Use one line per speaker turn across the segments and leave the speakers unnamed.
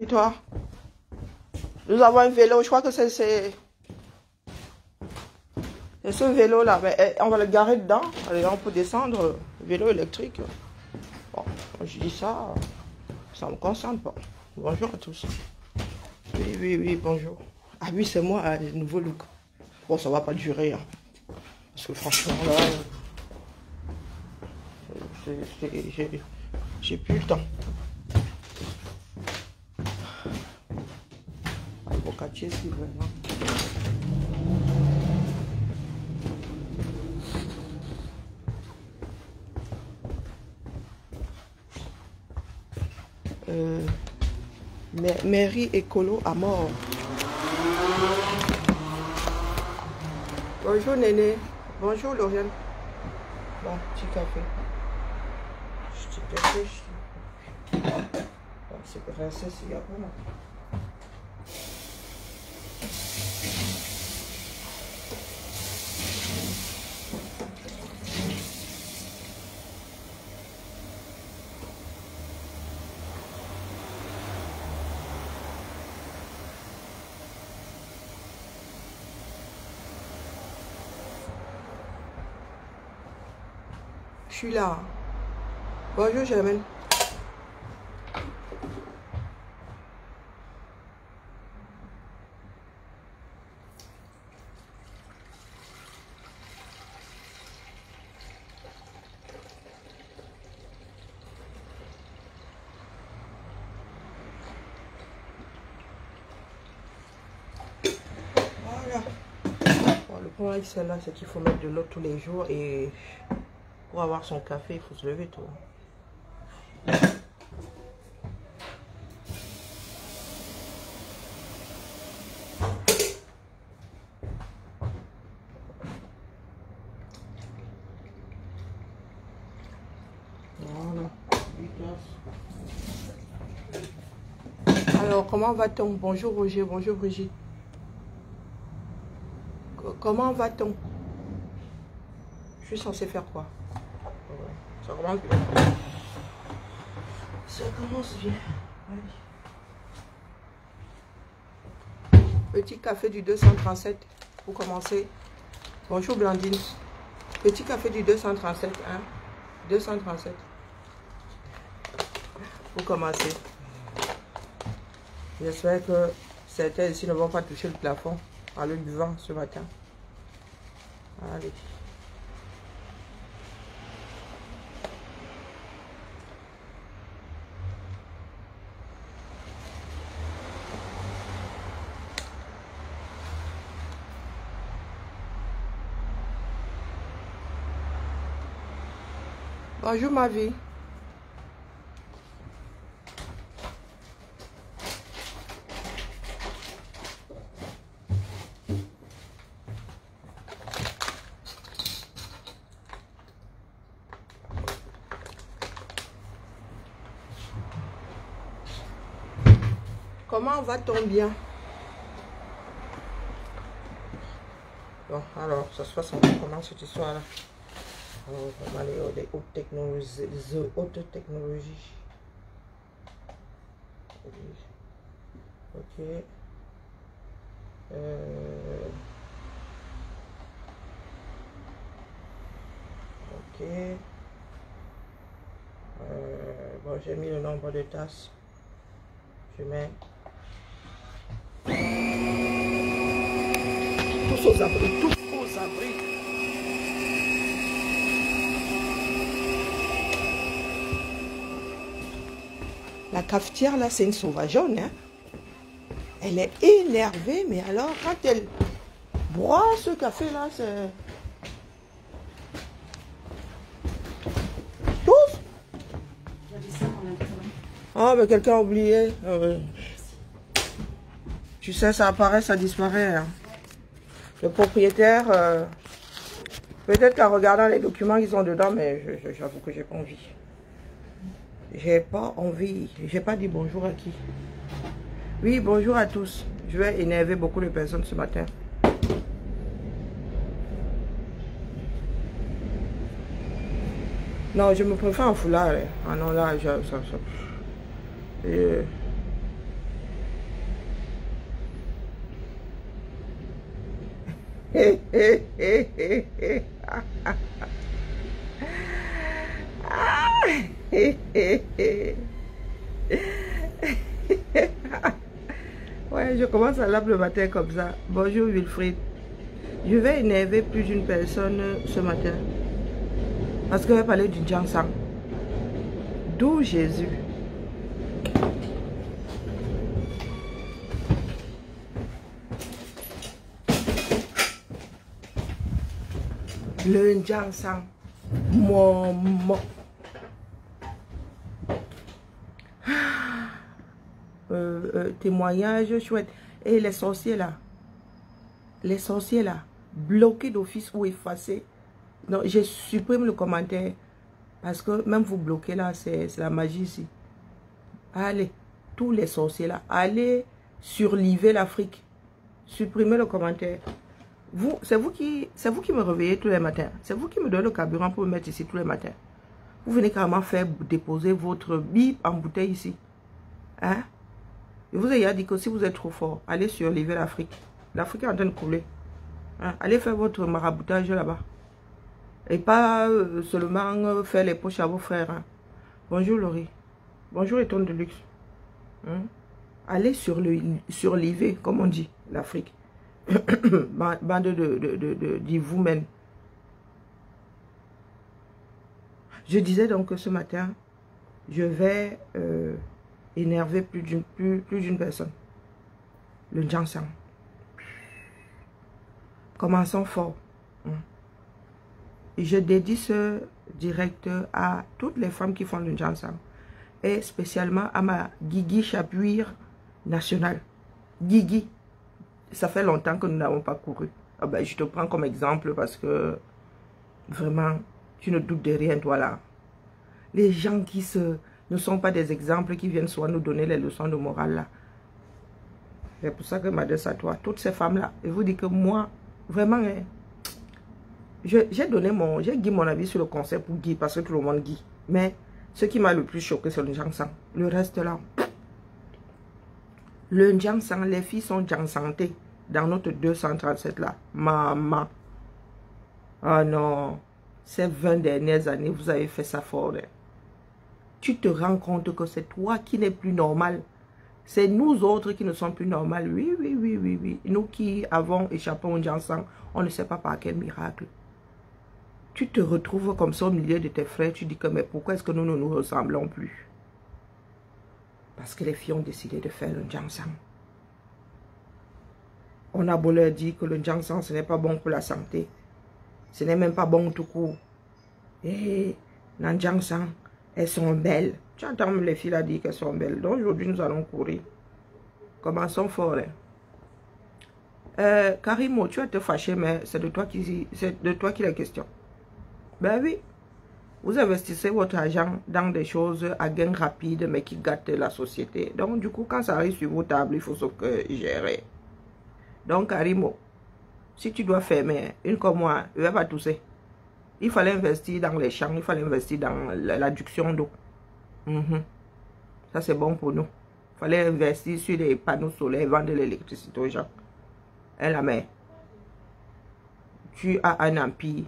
Et toi? Nous avons un vélo, je crois que c'est ce vélo-là. On va le garer dedans. Allez, on peut descendre. Vélo électrique. Bon, je dis ça, ça me concerne pas. Bonjour à tous. Oui, bonjour. Ah oui, c'est moi, le nouveau look. Bon, ça va pas durer. Hein, parce que franchement, là, j'ai plus le temps. Bocatier, si vraiment. Mairie écolo à mort. Bonjour Néné. Bonjour Lauriane. Bon, petit café. Petit café. Bon, c'est rincé s'il y a pas là. Je suis là. Bonjour Germaine. Voilà. Bon, le point avec celle-là, c'est qu'il faut mettre de l'eau tous les jours et pour avoir son café, il faut se lever tôt. Voilà. Alors, comment va-t-on? Bonjour Roger, bonjour Brigitte. Comment va-t-on? Je suis censée faire quoi? Ça commence bien. Ça commence bien. Allez. Petit café du 237 pour commencer. Bonjour Blandine. Petit café du 237. Hein? 237. Pour commencer. J'espère que certains ici ne vont pas toucher le plafond en le buvant ce matin. Allez. Bonjour ma vie. Comment va-t-on bien? Bon, alors, ça se passe comment cette histoire-là? On va aller aux hautes technologies. Les hautes technologies. Ok. Ok. Bon, j'ai mis le nombre de tasses. Je mets tous aux abris, tous aux abris. La cafetière là, c'est une sauvageonne, hein. Elle est énervée, mais alors quand elle boit ce café là, c'est tous. Oh, mais quelqu'un a oublié. Tu sais, ça apparaît, ça disparaît. Hein. Le propriétaire, peut-être qu'en regardant les documents qu'ils ont dedans, mais j'avoue que j'ai pas envie. J'ai pas envie. J'ai pas dit bonjour à qui. Oui, bonjour à tous. Je vais énerver beaucoup de personnes ce matin. Non, je me préfère en foulard. Ah non, là, Ouais, je commence à l'appeler le matin comme ça. Bonjour Wilfried. Je vais énerver plus d'une personne ce matin. Parce que je vais parler du Jiangshan. D'où Jésus. Le Jiangshan. Mon. Témoignage chouette. Et les sorciers là. Les sorciers là. Bloqués d'office ou effacés. Non, je supprime le commentaire. Parce que même vous bloquez là, c'est la magie ici. Allez, tous les sorciers là. Allez surliver l'Afrique. Supprimez le commentaire. C'est vous qui me réveillez tous les matins. C'est vous qui me donnez le carburant pour me mettre ici tous les matins. Vous venez carrément faire déposer votre bip en bouteille ici. Hein? Je vous ai déjà dit que si vous êtes trop fort, allez surlever l'Afrique. L'Afrique est en train de couler. Hein? Allez faire votre maraboutage là-bas. Et pas seulement faire les poches à vos frères. Hein? Bonjour Laurie. Bonjour Eton de luxe. Hein? Allez surlever, comme on dit, l'Afrique. Bande de vous-même. Je disais donc que ce matin, je vais énerver plus d'une personne. Le Jiangshan. Commençons fort. Et je dédie ce direct à toutes les femmes qui font le Jiangshan. Et spécialement à ma Guigui Chapuire nationale. Guigui. Ça fait longtemps que nous n'avons pas couru. Ah ben, je te prends comme exemple parce que vraiment, tu ne doutes de rien, toi là. Les gens qui ne sont pas des exemples, qui viennent soit nous donner les leçons de morale là. C'est pour ça que je m'adresse à toi, toutes ces femmes là. Je vous dis que moi, vraiment, hein, j'ai dit mon avis sur le concept pour Guy, parce que tout le monde Guy. Mais ce qui m'a le plus choqué, c'est le Jiangshan. Le reste là. Le Jiangshan, les filles sont Jiangshanté dans notre 237 là. Maman. Ah non. Ces 20 dernières années, vous avez fait ça fort. Hein. Tu te rends compte que c'est toi qui n'es plus normal. C'est nous autres qui ne sommes plus normales. Oui, oui, oui, oui, oui. Nous qui avons échappé au Jiangshan, on ne sait pas par quel miracle. Tu te retrouves comme ça au milieu de tes frères. Tu dis que mais pourquoi est-ce que nous ne nous ressemblons plus? Parce que les filles ont décidé de faire le Jiangshan. On a beau leur dire que le Jiangshan, ce n'est pas bon pour la santé. Ce n'est même pas bon tout court. Et dans le Jiangshan, elles sont belles. Tu entends les filles là dire qu'elles sont belles. Donc aujourd'hui, nous allons courir. Commençons fort. Hein. Karimo, tu vas te fâcher, mais c'est de toi qu'il est question. Ben oui. Vous investissez votre argent dans des choses à gain rapide, mais qui gâtent la société. Donc, du coup, quand ça arrive sur vos tables, il faut se gérer. Donc, Karimo, si tu dois fermer, une comme moi, je ne vais pas tousser. Il fallait investir dans les champs, il fallait investir dans l'adduction d'eau. Ça, c'est bon pour nous. Il fallait investir sur les panneaux solaires, vendre de l'électricité aux gens. Et la mère, tu as un empire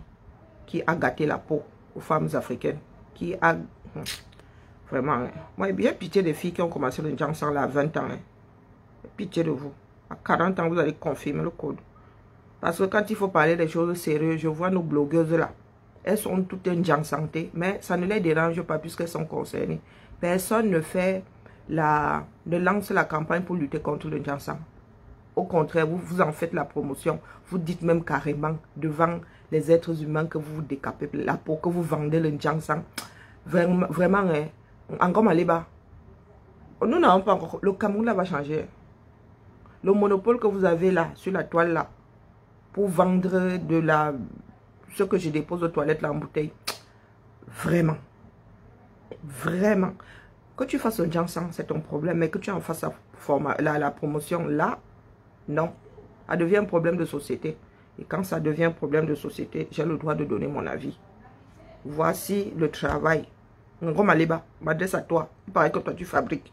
qui a gâté la peau aux femmes africaines, qui a vraiment, moi j'ai bien pitié des filles qui ont commencé le Jiangshan là à 20 ans, hein. Pitié de vous, à 40 ans vous allez confirmer le code, parce que quand il faut parler des choses sérieuses, je vois nos blogueuses là, elles sont toutes en Jiangshanté, mais ça ne les dérange pas puisqu'elles sont concernées. Personne ne lance la campagne pour lutter contre le Jiangshan. Au contraire, vous en faites la promotion. Vous dites même carrément devant les êtres humains que vous vous décapez la peau, que vous vendez le Jiangshan. Vraiment, hein, encore Maléba. Nous n'avons pas encore. Le Cameroun là va changer. Le monopole que vous avez là, sur la toile là, pour vendre ce que je dépose aux toilettes là en bouteille. Vraiment. Vraiment. Que tu fasses un Jiangshan, c'est ton problème. Mais que tu en fasses la promotion là, non, ça devient un problème de société. Et quand ça devient un problème de société, j'ai le droit de donner mon avis. Voici le travail. Ngomaléba, m'adresse à toi. Il paraît que toi tu fabriques.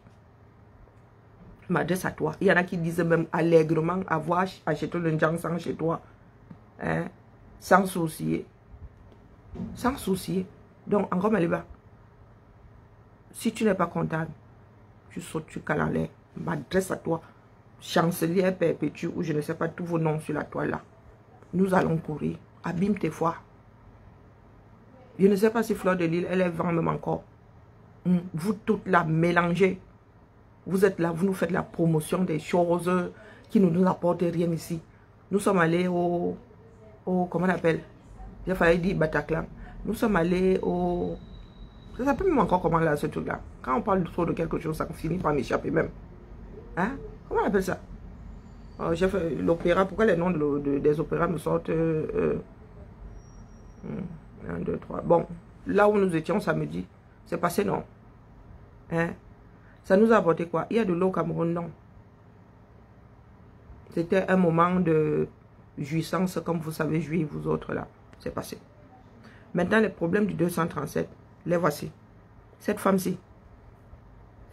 M'adresse à toi. Il y en a qui disent même allègrement avoir acheté le Jiangshan chez toi. Hein? Sans soucier. Sans soucier. Donc, encore Maliba, si tu n'es pas comptable, tu sautes, tu cales en l'air, m'adresse à toi, chancelier perpétue, ou je ne sais pas tous vos noms sur la toile là. Nous allons courir. Abîme tes foies. Je ne sais pas si Fleur de Lille, elle est vent même encore. Vous toutes là, mélangez. Vous êtes là, vous nous faites la promotion des choses qui ne nous apportent rien ici. Nous sommes allés au comment on appelle? Il fallait dire Bataclan. Nous sommes allés au... Ça s'appelle même encore comment là, ce truc-là. Quand on parle trop de quelque chose, ça finit par m'échapper même. Hein? Comment on appelle ça? J'ai fait l'opéra. Pourquoi les noms des opéras me sortent 1, 2, 3. Bon, là où nous étions samedi, c'est passé non. Hein? Ça nous a apporté quoi? Il y a de l'eau au Cameroun, non. C'était un moment de jouissance, comme vous savez jouir, vous autres là. C'est passé. Maintenant, les problèmes du 237, les voici. Cette femme-ci.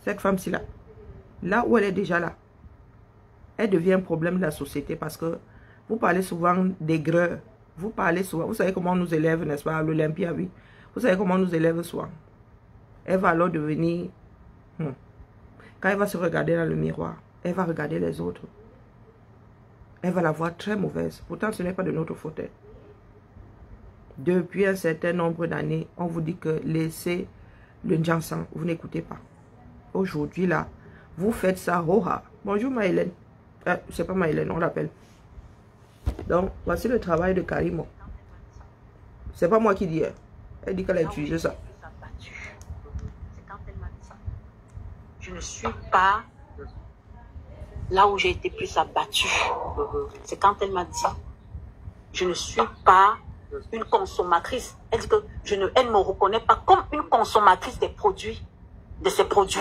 Cette femme-ci là. Là où elle est déjà là. Elle devient un problème de la société parce que vous parlez souvent d'aigreur. Vous parlez souvent. Vous savez comment on nous élève, n'est-ce pas, à l'Olympia, oui. Vous savez comment on nous élève souvent. Elle va alors devenir... Quand elle va se regarder dans le miroir, elle va regarder les autres. Elle va la voir très mauvaise. Pourtant, ce n'est pas de notre faute. Depuis un certain nombre d'années, on vous dit que laissez le Njansan. Vous n'écoutez pas. Aujourd'hui, là, vous faites ça. Roha. Bonjour, Maëlène. C'est pas Maëlène, on l'appelle. Donc, voici le travail de Karimo. C'est pas moi qui dis. Elle dit qu'elle a utilisé ça.
C'est quand elle m'a dit ça. Je ne suis pas là où j'ai été plus abattue. C'est quand elle m'a dit, je ne suis pas une consommatrice. Elle dit que elle ne me reconnaît pas comme une consommatrice des produits, de ses produits.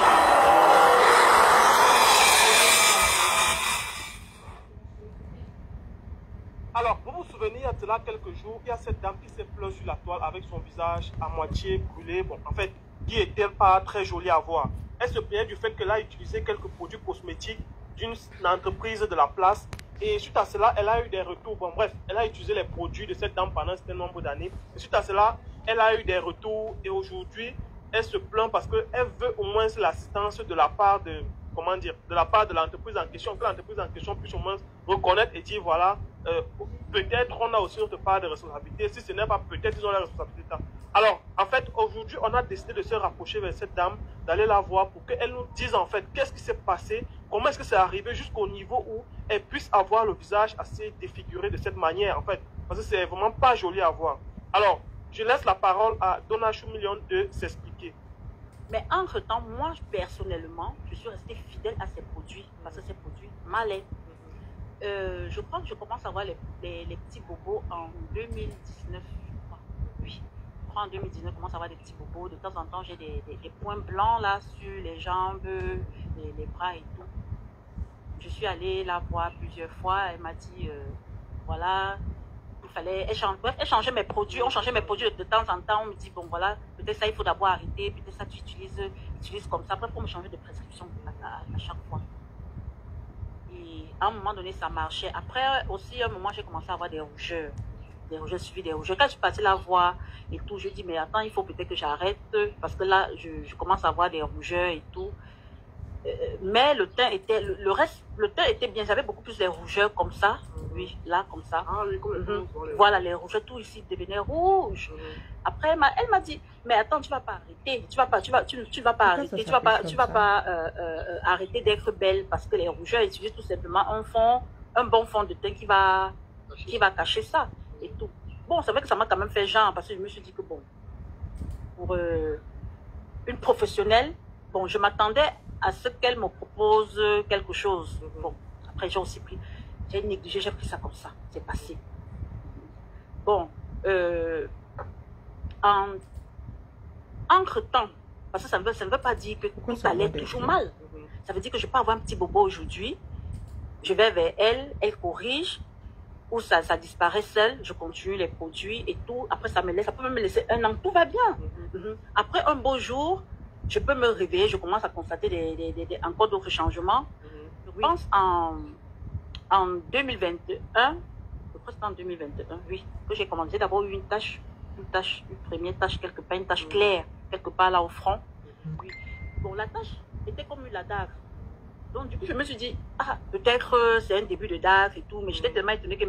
Alors, vous vous souvenez, il y a de là quelques jours, il y a cette dame qui s'est pleure sur la toile avec son visage à moitié brûlé. Bon, en fait, qui était pas très jolie à voir. Elle se plaignait du fait qu'elle a utilisé quelques produits cosmétiques d'une entreprise de la place. Et suite à cela, elle a eu des retours. Bon, bref, elle a utilisé les produits de cette dame pendant un certain nombre d'années. Et suite à cela, elle a eu des retours. Et aujourd'hui, elle se plaint parce qu'elle veut au moins l'assistance de la part de, comment dire, de la part de l'entreprise en question. Que l'entreprise en question puisse au moins reconnaître et dire, voilà, peut-être on a aussi notre part de responsabilité. Si ce n'est pas peut-être, ils ont la responsabilité. Alors, en fait, aujourd'hui, on a décidé de se rapprocher vers cette dame, d'aller la voir pour qu'elle nous dise en fait qu'est-ce qui s'est passé, comment est-ce que c'est arrivé jusqu'au niveau où elle puisse avoir le visage assez défiguré de cette manière, en fait. Parce que c'est vraiment pas joli à voir. Alors, je laisse la parole à Donna Choumillion de s'expliquer.
Mais entre-temps, moi, personnellement, je suis restée fidèle à ces produits, parce que ces produits m'allaient. Je crois que je commence à voir les petits bobos en 2019. Oui, je crois en 2019, je commence à avoir des petits bobos. De temps en temps, j'ai des points blancs là sur les jambes, les bras et tout. Je suis allée la voir plusieurs fois. Elle m'a dit, voilà, il fallait échanger mes produits. On changeait mes produits de temps en temps. On me dit, bon voilà, peut-être ça, il faut d'abord arrêter. Peut-être ça, tu utilises comme ça. Après, il faut me changer de prescription à chaque fois. Et à un moment donné, ça marchait. Après aussi, à un moment, j'ai commencé à avoir des rougeurs. Des rougeurs suivis des rougeurs. Quand je suis partie la voir et tout, je dis, mais attends, il faut peut-être que j'arrête. Parce que là, je commence à avoir des rougeurs et tout. Mais le teint était, le teint était bien. J'avais beaucoup plus de rougeurs comme ça. Oui, là, comme ça.
Ah oui, comme
Voilà, les rougeurs, tout ici devenait rouge. Après, elle m'a dit, mais attends, tu vas pas arrêter. Tu vas pas arrêter. Tu vas pas arrêter d'être belle parce que les rougeurs utilisent tout simplement un bon fond de teint qui va cacher ça et tout. Bon, c'est vrai que ça m'a quand même fait genre parce que je me suis dit que bon, pour une professionnelle, bon, je m'attendais à ce qu'elle me propose quelque chose. Bon, après j'ai aussi pris, j'ai négligé, j'ai pris ça comme ça, c'est passé. Bon, entre-temps, parce que ça ne veut pas dire que tout allait toujours mal. Ça veut dire que je peux avoir un petit bobo aujourd'hui, je vais vers elle, elle corrige, ou ça disparaît seul, je continue les produits et tout. Après, ça peut même me laisser un an, tout va bien. Après un beau jour, je peux me réveiller, je commence à constater encore d'autres changements. Je pense en 2021, je crois que c'était en 2021, oui, que j'ai commencé. D'abord eu une première tache quelque part, une tache claire, quelque part là au front. Oui. Bon, la tache était comme une dague. Donc, du coup, je me suis dit, ah, peut-être c'est un début de dague et tout, mais j'étais tellement étonnée que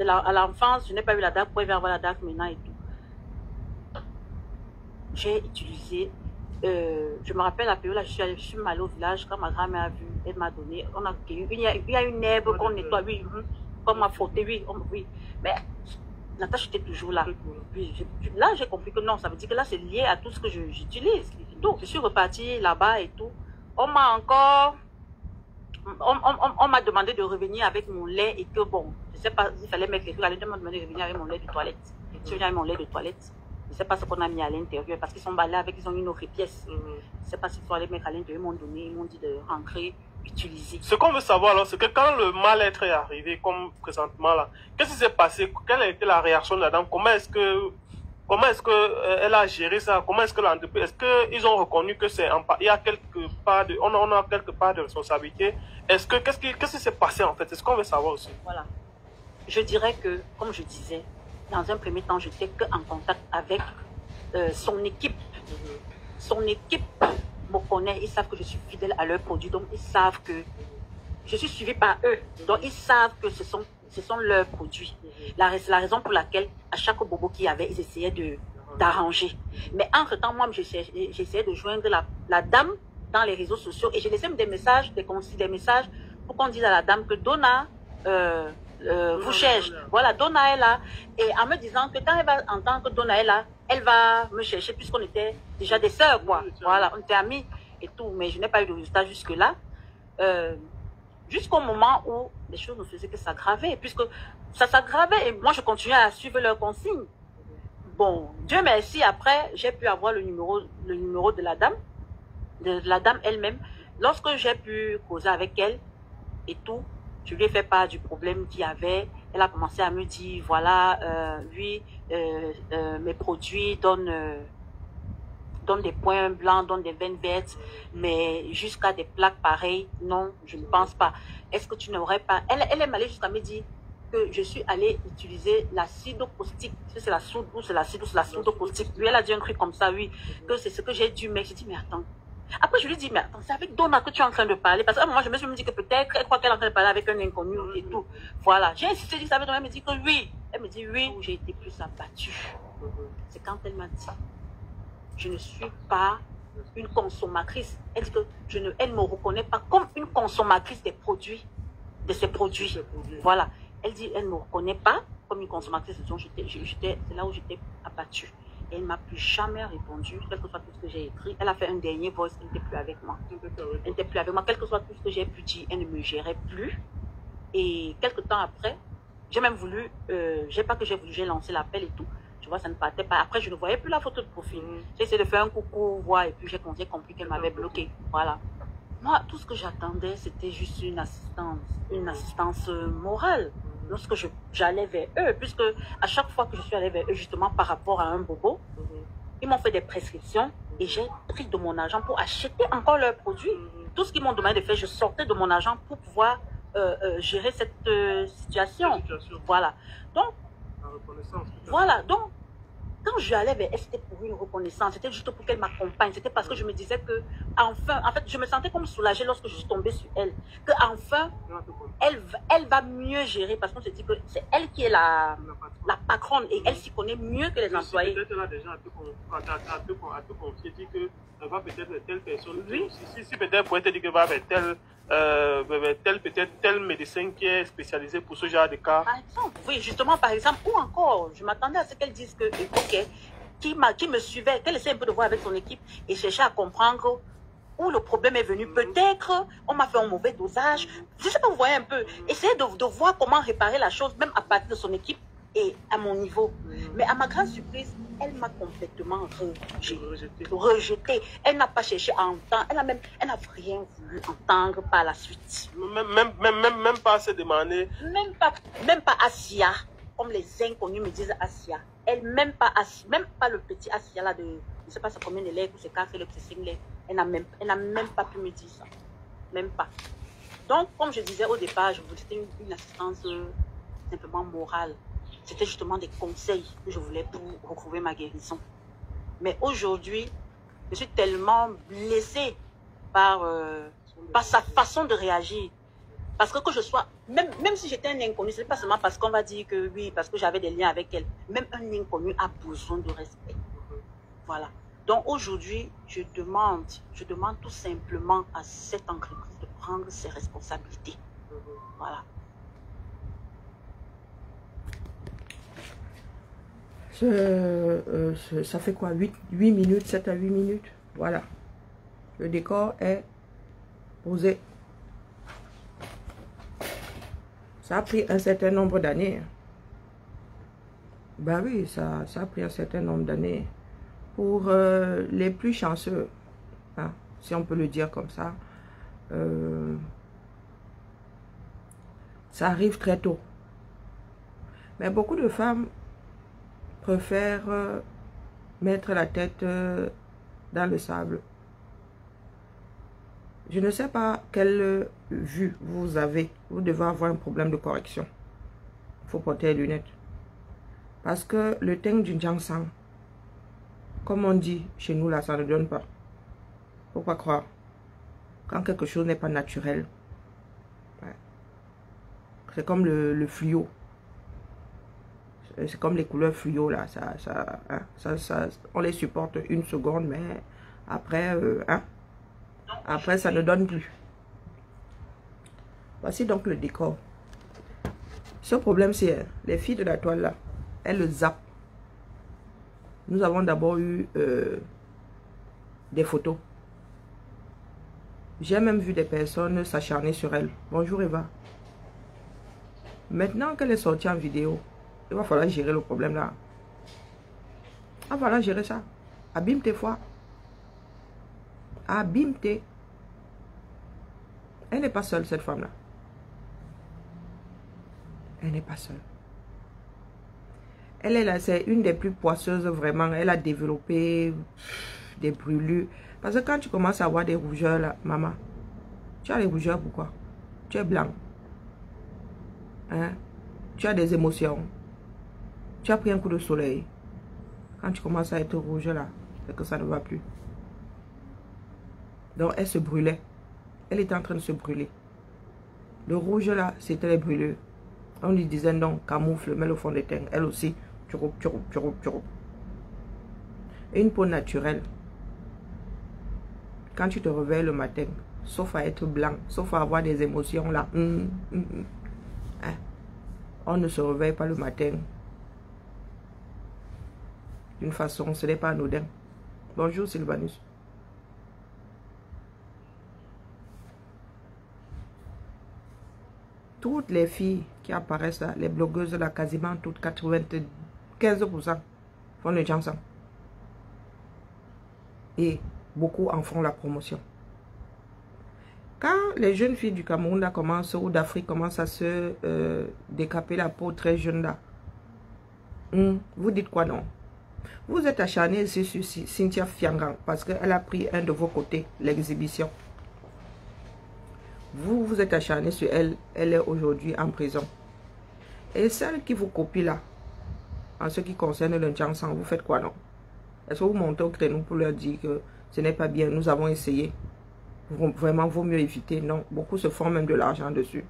à l'enfance, je n'ai pas eu la dague, pourquoi il va avoir la dague maintenant et tout. J'ai utilisé, je me rappelle la période là, je suis allée au village, quand ma grand-mère a vu, elle m'a donné, il y a une herbe qu'on nettoie, oui, qu'on m'a frotté, oui, oui, mais la tâche était toujours là. Oui, là, j'ai compris que non, ça veut dire que là, c'est lié à tout ce que j'utilise. Donc, je suis repartie là-bas et tout. On m'a encore... On m'a demandé de revenir avec mon lait et que bon, je ne sais pas, il fallait mettre les trucs. Elle m'a demandé de revenir avec mon lait de toilette. Si je viens avec mon lait de toilette, je ne sais pas ce qu'on a mis à l'intérieur parce qu'ils sont balés avec, ils ont une autre pièce. Je ne sais pas s'ils sont allés mettre à l'intérieur, ils m'ont donné, ils m'ont dit de rentrer, utiliser.
Ce qu'on veut savoir alors, c'est que quand le mal-être est arrivé, comme présentement là, qu'est-ce qui s'est passé? Quelle a été la réaction de la dame? Comment est-ce que elle a géré ça? Comment est-ce que l'entreprise, est-ce qu'ils ont reconnu que il y a quelque part de, on a quelque part de responsabilité? Qu'est-ce qui s'est passé en fait? C'est ce qu'on veut savoir aussi.
Voilà. Je dirais que, comme je disais, dans un premier temps, j'étais qu'en contact avec son équipe. Son équipe me connaît, ils savent que je suis fidèle à leurs produits, donc ils savent que je suis suivie par eux. Donc ils savent que ce sont leurs produits. C'est la raison pour laquelle, à chaque bobo qu'il y avait, ils essayaient d'arranger. Mais entre-temps, moi, j'essayais de joindre la dame dans les réseaux sociaux et je laissais des messages, des messages pour qu'on dise à la dame que Donna vous cherche. Voilà, Donna est là. Et en me disant que quand elle va entendre que Donna est là, elle va me chercher puisqu'on était déjà des sœurs, quoi. Voilà, on était amis et tout. Mais je n'ai pas eu de résultat jusque-là. Jusqu'au moment où les choses ne faisaient que s'aggraver, puisque ça s'aggravait et moi je continuais à suivre leurs consignes. Bon, Dieu merci, après j'ai pu avoir le numéro de la dame elle-même. Lorsque j'ai pu causer avec elle et tout, je lui ai fait part du problème qu'il y avait. Elle a commencé à me dire, voilà, mes produits donnent des points blancs, donnent des veines vertes, mais jusqu'à des plaques pareilles, non, je ne pense pas. Est-ce que tu n'aurais pas... Elle est allée jusqu'à me dire que je suis allée utiliser l'acide caustique. C'est la soude ou c'est l'acide ou c'est la soude caustique. Lui, elle a dit un truc comme ça, oui, que c'est ce que j'ai dû, mais j'ai dit, mais attends. Après, je lui dis, mais attends, c'est avec Donna que tu es en train de parler. Parce qu'à un moment, je me suis dit que peut-être, elle croit qu'elle est en train de parler avec un inconnu et tout. Voilà. J'ai insisté, dit ça avec Donna, elle me dit que oui. Elle me dit oui, j'ai été plus abattue. C'est quand elle m'a dit, je ne suis pas une consommatrice. Elle dit que elle ne me reconnaît pas comme une consommatrice de ses produits. Voilà. Elle dit, elle ne me reconnaît pas comme une consommatrice. C'est là où j'étais abattue. Et elle ne m'a plus jamais répondu, quel que soit tout ce que j'ai écrit. Elle a fait un dernier voice, elle n'était plus avec moi. Elle n'était plus avec moi. Quel que soit tout ce que j'ai pu dire, elle ne me gérait plus. Et quelques temps après, j'ai même voulu, j'ai lancé l'appel et tout. Tu vois, ça ne partait pas. Après, je ne voyais plus la photo de profil. J'ai essayé de faire un coucou, voir, et puis j'ai compris qu'elle m'avait bloqué. Voilà. Moi, tout ce que j'attendais, c'était juste une assistance morale. Lorsque j'allais vers eux, puisque à chaque fois que je suis allée vers eux, justement par rapport à un bobo, ils m'ont fait des prescriptions et j'ai pris de mon argent pour acheter encore leurs produits. Tout ce qu'ils m'ont demandé de faire, je sortais de mon argent pour pouvoir gérer cette situation. Voilà. Donc, voilà. Donc, quand je allais vers elle, c'était pour une reconnaissance, c'était juste pour qu'elle m'accompagne. C'était parce que je me disais que, enfin, en fait, je me sentais comme soulagée lorsque je suis tombée sur elle. Que enfin, elle va mieux gérer parce qu'on se dit que c'est elle qui est la patronne et elle s'y connaît mieux que les employés.
Peut-être elle a déjà à te confier, dit qu'elle va peut-être vers telle personne.
Oui.
Si peut-être pour te dire qu'elle va vers tel médecin qui est spécialisé pour ce genre de cas.
Par exemple, oui, justement, par exemple, ou encore, je m'attendais à ce qu'elle dise que, ok, qui me suivait, qu'elle essaie un peu de voir avec son équipe et chercher à comprendre où le problème est venu. Peut-être, on m'a fait un mauvais dosage. Je ne sais pas, vous voyez un peu. Essayer de voir comment réparer la chose, même à partir de son équipe et à mon niveau. Mais à ma grande surprise, elle m'a complètement rejetée. Elle n'a pas cherché à entendre. Elle n'a rien voulu entendre par la suite.
Même pas se demander.
Même pas Asia, comme les inconnus me disent Asia. Elle, même pas le petit Asia là de, je ne sais pas c'est combien de lèvres ou c'est 4 lèvres, c'est 5 lèvres. Elle n'a même pas pu me dire ça. Même pas. Donc, comme je disais au départ, je voulais une assistance simplement moral. C'était justement des conseils que je voulais pour retrouver ma guérison. Mais aujourd'hui, je suis tellement blessée par sa façon de réagir. Parce que je sois, même si j'étais un inconnu, ce n'est pas seulement parce qu'on va dire que oui, parce que j'avais des liens avec elle. Même un inconnu a besoin de respect. Voilà. Donc aujourd'hui, je demande tout simplement à cette entreprise de prendre ses responsabilités. Voilà.
Ça fait quoi, 8 minutes, 7 à 8 minutes. Voilà. Le décor est posé. Ça a pris un certain nombre d'années. Ben oui, ça a pris un certain nombre d'années. Pour les plus chanceux, hein, si on peut le dire comme ça, ça arrive très tôt. Mais beaucoup de femmes préfèrent mettre la tête dans le sable. Je ne sais pas quelle vue vous avez. Vous devez avoir un problème de correction. Il faut porter les lunettes. Parce que le teint du ginseng, comme on dit chez nous là, ça ne donne pas. Faut pas croire. Quand quelque chose n'est pas naturel, ouais. C'est comme le fluo. C'est comme les couleurs fluo là. On les supporte une seconde, mais après, après ça ne donne plus. Voici donc le décor. Ce problème, c'est les filles de la toile là, elles le zappent. Nous avons d'abord eu des photos. J'ai même vu des personnes s'acharner sur elle. Bonjour Eva. Maintenant qu'elle est sortie en vidéo, il va falloir gérer le problème là. Il va falloir gérer ça. Abîme tes fois. Abîme tes. Elle n'est pas seule, cette femme-là. Elle n'est pas seule. Elle est là, c'est une des plus poisseuses vraiment. Elle a développé des brûlures. Parce que quand tu commences à avoir des rougeurs là, maman, tu as des rougeurs pourquoi? Tu es blanc. Hein? Tu as des émotions. Tu as pris un coup de soleil. Quand tu commences à être rouge là, c'est que ça ne va plus. Donc elle se brûlait. Elle était en train de se brûler. Le rouge là, c'était les brûlures. On lui disait non, camoufle, mets le fond de teint. Elle aussi, tchouroup. Et une peau naturelle. Quand tu te réveilles le matin, sauf à être blanc, sauf à avoir des émotions là, hein? On ne se réveille pas le matin d'une façon, ce n'est pas anodin. Bonjour Sylvanus. Toutes les filles qui apparaissent là, les blogueuses là, quasiment toutes, 95% font le ginseng. Et beaucoup en font la promotion. Quand les jeunes filles du Cameroun là, commencent, ou d'Afrique commencent à se décaper la peau très jeune là, vous dites quoi non? Vous êtes acharné ici sur Cynthia Fiangang parce qu'elle a pris un de vos côtés, l'exhibition. Vous êtes acharné sur elle, elle est aujourd'hui en prison. Et celle qui vous copie là, en ce qui concerne le ginseng, vous faites quoi non? Est-ce que vous montez au créneau pour leur dire que ce n'est pas bien, nous avons essayé? Vraiment, vaut mieux éviter. Non, beaucoup se font même de l'argent dessus.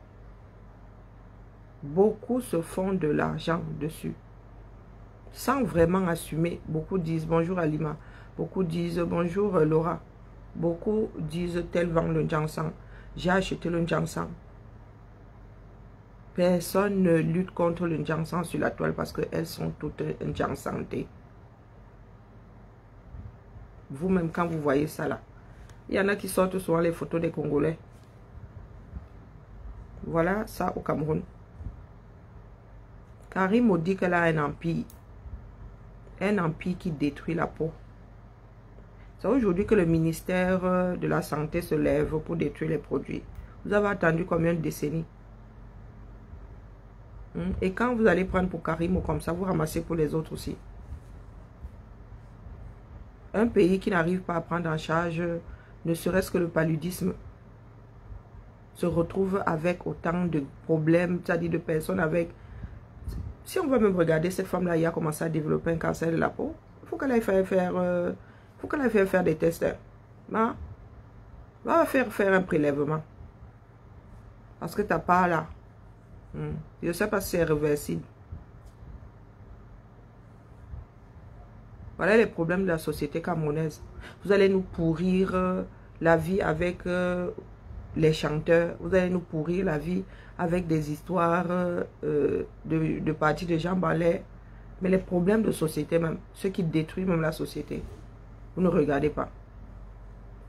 Beaucoup se font de l'argent dessus. Sans vraiment assumer. Beaucoup disent bonjour Alima. Beaucoup disent bonjour Laura. Beaucoup disent tel vend le ginseng. J'ai acheté le ginseng. Personne ne lutte contre le ginseng sur la toile parce qu'elles sont toutes un ginsengté. Vous-même, quand vous voyez ça là, il y en a qui sortent souvent les photos des Congolais. Voilà ça au Cameroun. Karim dit qu'elle a un empire. Un empire qui détruit la peau. C'est aujourd'hui que le ministère de la Santé se lève pour détruire les produits. Vous avez attendu combien de décennies? Et quand vous allez prendre pour Karim ou comme ça, vous ramassez pour les autres aussi. Un pays qui n'arrive pas à prendre en charge ne serait-ce que le paludisme se retrouve avec autant de problèmes, c'est-à-dire de personnes avec Si on va même regarder cette femme-là, il a commencé à développer un cancer de la peau, il faut qu'elle aille faire des tests. Hein? Va faire un prélèvement. Parce que ta part là, je ne sais pas si c'est réversible. Voilà les problèmes de la société camerounaise. Vous allez nous pourrir la vie avec les chanteurs. Vous allez nous pourrir la vie avec des histoires de parties de Jean Ballet. Mais les problèmes de société même, ceux qui détruisent même la société, vous ne regardez pas.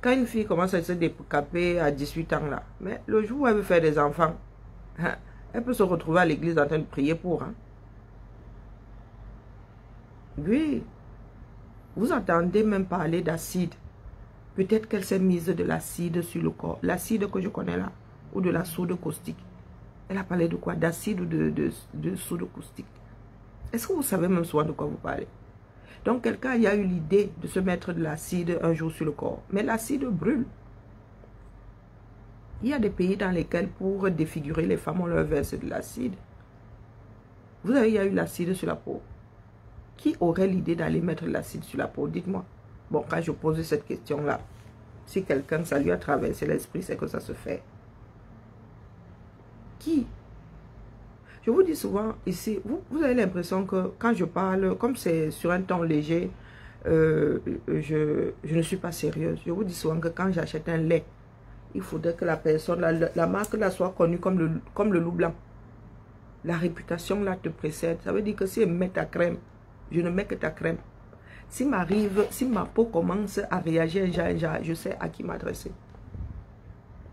Quand une fille commence à se décaper à 18 ans là, mais le jour où elle veut faire des enfants, elle peut se retrouver à l'église en train de prier pour. Hein. Oui. Vous entendez même parler d'acide. Peut-être qu'elle s'est mise de l'acide sur le corps. L'acide que je connais là, ou de la soude caustique. Elle a parlé de quoi? D'acide ou de soude caustique. Est-ce que vous savez même souvent de quoi vous parlez? Donc quelqu'un a eu l'idée de se mettre de l'acide un jour sur le corps. Mais l'acide brûle. Il y a des pays dans lesquels pour défigurer les femmes, on leur verse de l'acide. Vous avez eu l'acide sur la peau. Qui aurait l'idée d'aller mettre de l'acide sur la peau? Dites-moi. Bon, quand je pose cette question-là, si quelqu'un, ça lui a traversé l'esprit, c'est que ça se fait. Qui? Je vous dis souvent ici, vous avez l'impression que quand je parle, comme c'est sur un ton léger, je ne suis pas sérieuse. Je vous dis souvent que quand j'achète un lait, il faudrait que la personne, la marque là soit connue comme le loup blanc. La réputation là te précède. Ça veut dire que si elle met ta crème, je ne mets que ta crème. Si ma peau commence à réagir, je sais à qui m'adresser.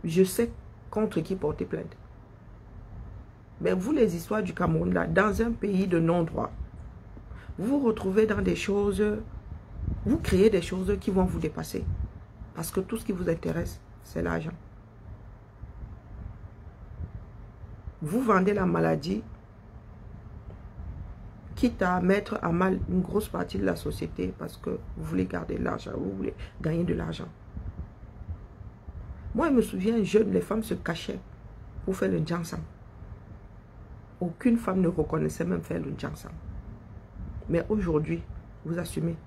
Je sais contre qui porter plainte. Mais vous, les histoires du Cameroun, là, dans un pays de non-droit, vous vous retrouvez dans des choses, vous créez des choses qui vont vous dépasser. Parce que tout ce qui vous intéresse, c'est l'argent. Vous vendez la maladie, quitte à mettre à mal une grosse partie de la société parce que vous voulez garder l'argent, vous voulez gagner de l'argent. Moi, je me souviens, jeune, les femmes se cachaient pour faire le djansam. Aucune femme ne reconnaissait même faire le djansam. Mais aujourd'hui, vous assumez.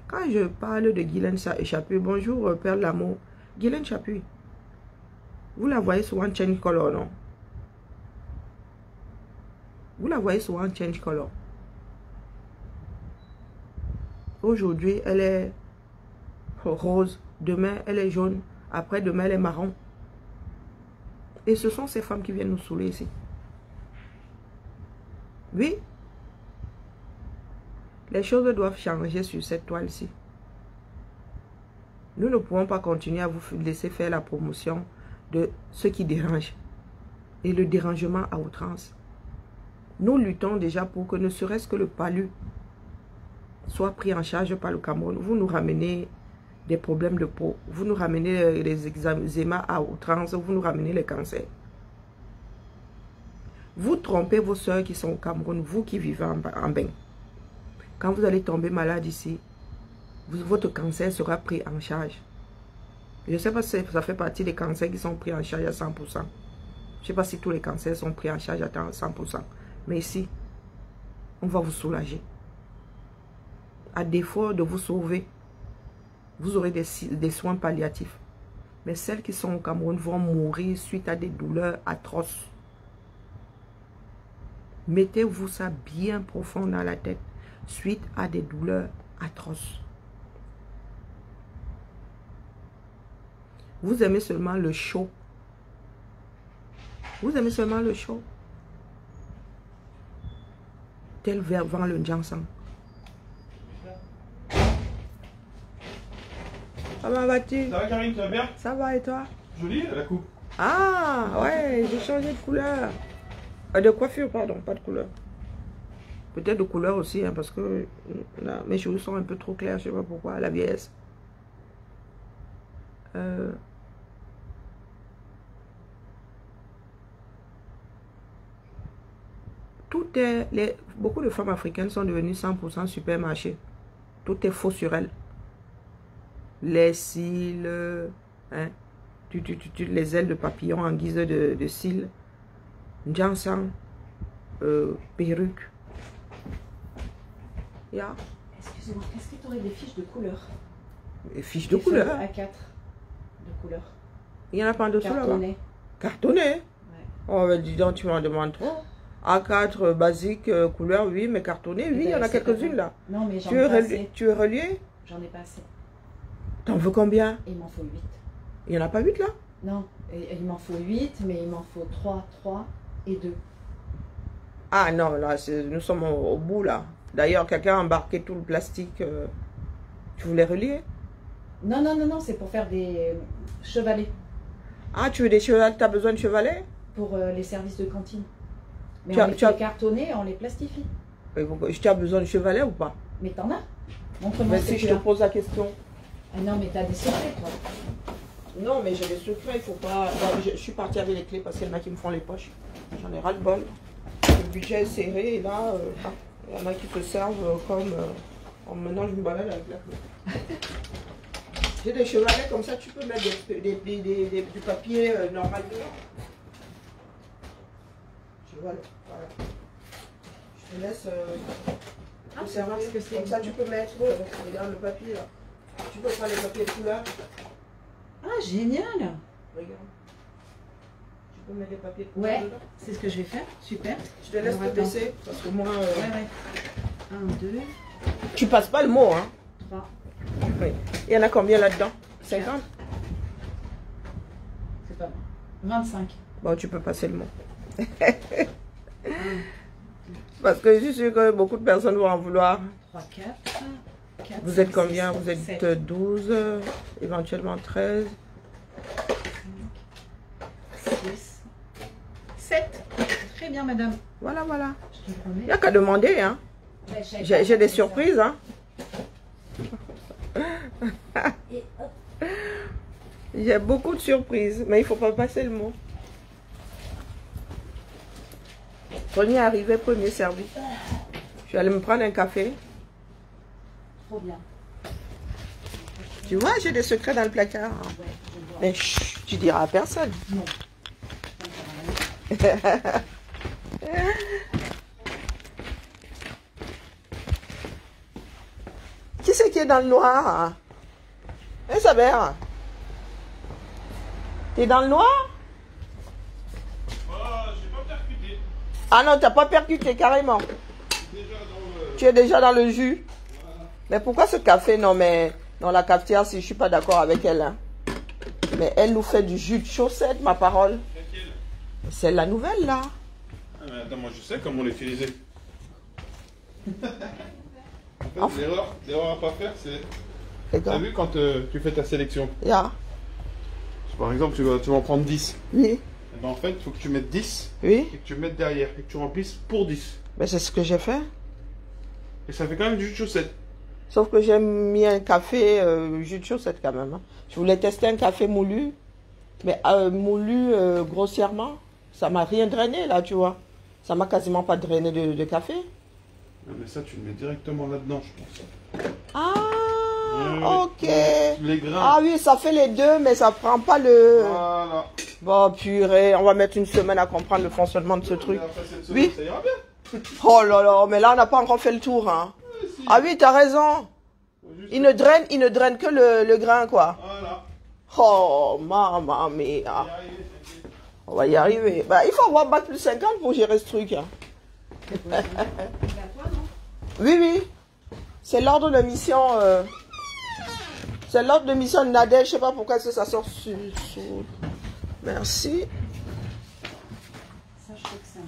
Quand je parle de Guylaine Chapuis, bonjour Père L'amour, Guylaine Chapuis, vous la voyez souvent change color, non? Vous la voyez souvent change color. Aujourd'hui, elle est rose, demain, elle est jaune, après-demain, elle est marron. Et ce sont ces femmes qui viennent nous saouler ici. Oui, les choses doivent changer sur cette toile-ci. Nous ne pouvons pas continuer à vous laisser faire la promotion de ce qui dérange. Et le dérangement à outrance. Nous luttons déjà pour que ne serait-ce que le palu soit pris en charge par le Cameroun. Vous nous ramenez des problèmes de peau. Vous nous ramenez les eczémas à outrance. Vous nous ramenez les cancers. Vous trompez vos soeurs qui sont au Cameroun, vous qui vivez en bain. Quand vous allez tomber malade ici, votre cancer sera pris en charge. Je ne sais pas si ça fait partie des cancers qui sont pris en charge à 100%. Je ne sais pas si tous les cancers sont pris en charge à 100%. Mais ici, on va vous soulager. À défaut de vous sauver, vous aurez des soins palliatifs. Mais celles qui sont au Cameroun vont mourir suite à des douleurs atroces. Mettez-vous ça bien profond dans la tête, suite à des douleurs atroces. Vous aimez seulement le chaud. Vous aimez seulement le chaud. Tel verre vend le djansam. Comment vas-tu?
Ça va Karine, tu vas bien?
Ça va et toi?
Jolie la coupe.
Ah ouais, j'ai changé de couleur. De coiffure, pardon, pas de couleur. Peut-être de couleur aussi, hein, parce que là, mes cheveux sont un peu trop clairs, je ne sais pas pourquoi, la vieillesse. Beaucoup de femmes africaines sont devenues 100% supermarché. Tout est faux sur elles. Les cils, hein, les ailes de papillon en guise de cils, djansam, perruque, Yeah.
Excusez-moi, est-ce que tu aurais des fiches de couleur?
Des fiches de couleur.
A4 de couleur.
Il n'y en a pas en dessous là-bas.
Cartonné.
Cartonné.
Ouais.
Oh, ben, dis donc, tu m'en demandes trop. A4 basique, couleur, oui, mais cartonné, oui, il y en a quelques-unes là.
Non, mais j'en ai pas assez.
Tu es relié?
J'en ai pas assez.
T'en veux combien?
Il m'en faut 8.
Il n'y en a pas 8 là?
Non, il m'en faut 8, mais il m'en faut 3 et 2.
Ah non, là, nous sommes au bout là. D'ailleurs, quelqu'un a embarqué tout le plastique. Tu voulais relier?
Non, non, non, non, c'est pour faire des chevalets.
Ah, tu veux des chevalets? Tu as besoin de chevalets?
Pour les services de cantine. Mais
Tu
on
as-
les
tu as-
fait cartonner, on les plastifie.
Tu as besoin de chevalets ou pas?
Mais t'en as? Montre-moi
Mais
ce
si
que
je
tu
te
as.
pose la question.
Ah non, mais t'as des secrets, toi.
Non, mais j'ai des secrets, il faut pas. Bon, je suis partie avec les clés parce qu'il y en a qui me font les poches. J'en ai ras le bol. Le budget est serré et là, il y en a qui te servent comme. Maintenant, je me balade avec la clé. J'ai des chevalets comme ça, tu peux mettre du papier normal dedans. Chevalet, voilà. Je te laisse te servir.
parce que c'est-
Comme ça, tu peux mettre. Regarde le papier là. Tu peux prendre les papiers de couleur.
Ah, génial.
Regarde. Tu peux mettre des papiers de couleur
Ouais,
dedans.
c'est ce que je vais faire. Super.
Je te laisse
Alors,
te
attends.
baisser parce que moi.
Ouais, ouais. 1, 2,
Tu passes pas le mot, hein.
3.
Oui. Il y en a combien là-dedans? 50?
C'est pas mal. 25.
Bon, tu peux passer le mot. Parce que je suis sûr que beaucoup de personnes vont en vouloir.
3, 4.
Vous êtes combien? Vous êtes 12, éventuellement 13.
6. 7. Très bien, madame.
Voilà, voilà.
Je te
Il n'y
remets.
a qu'à demander, hein.
Ben, je savais pas
J'ai des
ça.
surprises, hein.
Et hop.
J'ai beaucoup de surprises, mais il ne faut pas passer le mot. Premier arrivé, premier servi. Je vais aller me prendre un café.
Trop bien.
Tu vois, j'ai des secrets dans le placard.
Ouais, je vois.
Mais chut, tu diras à personne.
Non.
Qui c'est qui est dans le noir? Hein, Saber? T'es dans le noir?
J'ai pas percuté.
Ah non, t'as pas percuté carrément. Tu es déjà dans le jus. Mais pourquoi ce café? Non, mais dans la cafetière, si je suis pas d'accord avec elle. Hein. Mais elle nous fait du jus de chaussette, ma parole.
Laquelle?
C'est la nouvelle là.
Ah, mais attends, moi je sais comment l'utiliser. En fait, l'erreur à pas faire, c'est. T'as
Regarde.
vu quand tu fais ta sélection?
Ya.
Par exemple, tu vas en prendre 10.
Oui,
Et ben, en fait, il faut que tu mettes 10
oui.
et que tu mettes derrière et que tu remplisses pour 10.
Mais c'est ce que j'ai fait.
Et ça fait quand même du jus de chaussette.
Sauf que j'ai mis un café jus de chaussette quand même. Hein. Je voulais tester un café moulu. Mais moulu grossièrement, ça m'a rien drainé là, tu vois. Ça m'a quasiment pas drainé de café.
Non, mais ça, tu le mets directement là-dedans, je pense.
Ah,
Oui,
ok.
Les grains.
Ah oui, ça fait les deux, mais ça prend pas le...
Voilà.
Bon, purée, on va mettre une semaine à comprendre le fonctionnement de ce truc.
Mais après cette semaine,
Oui.
ça ira bien.
Oh là là, mais là, on n'a pas encore fait le tour, hein. Ah oui, t'as raison.
Faut juste-
Il ne draine que le grain, quoi.
Voilà.
Oh, mamma mia.
Y arriver, t'inquiète.
On va y arriver. Bah, il faut avoir bac plus 50 pour gérer ce truc. Hein.
C'est à toi, non?
Oui, oui. C'est l'ordre de mission. C'est l'ordre de mission de Nadège. Je sais pas pourquoi est-ce que ça sort sur. Merci.
Ça, je crois que c'est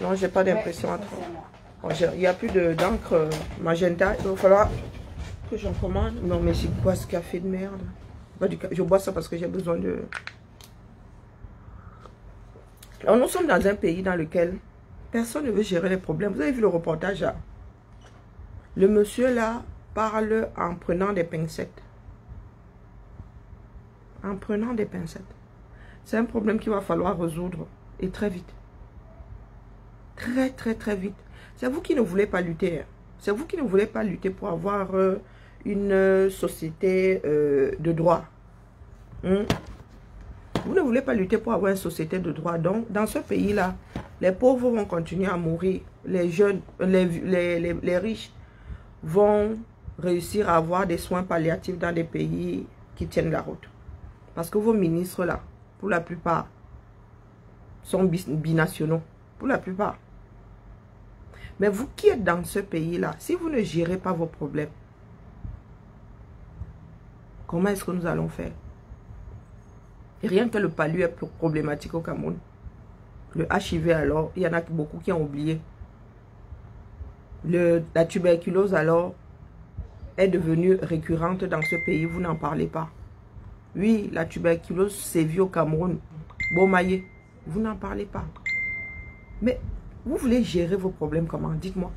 un.
Non, j'ai pas d'impression à trop. Bon, il n'y a plus d'encre magenta. Il va falloir que j'en commande. Non, mais c'est quoi ce café de merde? Je bois ça parce que j'ai besoin de... Alors, nous sommes dans un pays dans lequel personne ne veut gérer les problèmes. Vous avez vu le reportage là? Le monsieur là parle en prenant des pincettes. En prenant des pincettes. C'est un problème qu'il va falloir résoudre. Et très vite. Très, très, très vite. C'est vous qui ne voulez pas lutter. C'est vous qui ne voulez pas lutter pour avoir une société de droit. Vous ne voulez pas lutter pour avoir une société de droit. Donc, dans ce pays-là, Les pauvres vont continuer à mourir. Les jeunes, les riches vont réussir à avoir des soins palliatifs dans des pays qui tiennent la route. Parce que vos ministres là, pour la plupart, sont binationaux. Pour la plupart. Mais vous qui êtes dans ce pays-là, si vous ne gérez pas vos problèmes, comment est-ce que nous allons faire? Et rien que le palu est problématique au Cameroun. Le HIV alors, il y en a beaucoup qui ont oublié. La tuberculose alors est devenue récurrente dans ce pays, vous n'en parlez pas. Oui, la tuberculose sévit au Cameroun. Bomaye, vous n'en parlez pas. Mais vous voulez gérer vos problèmes comment? Dites-moi.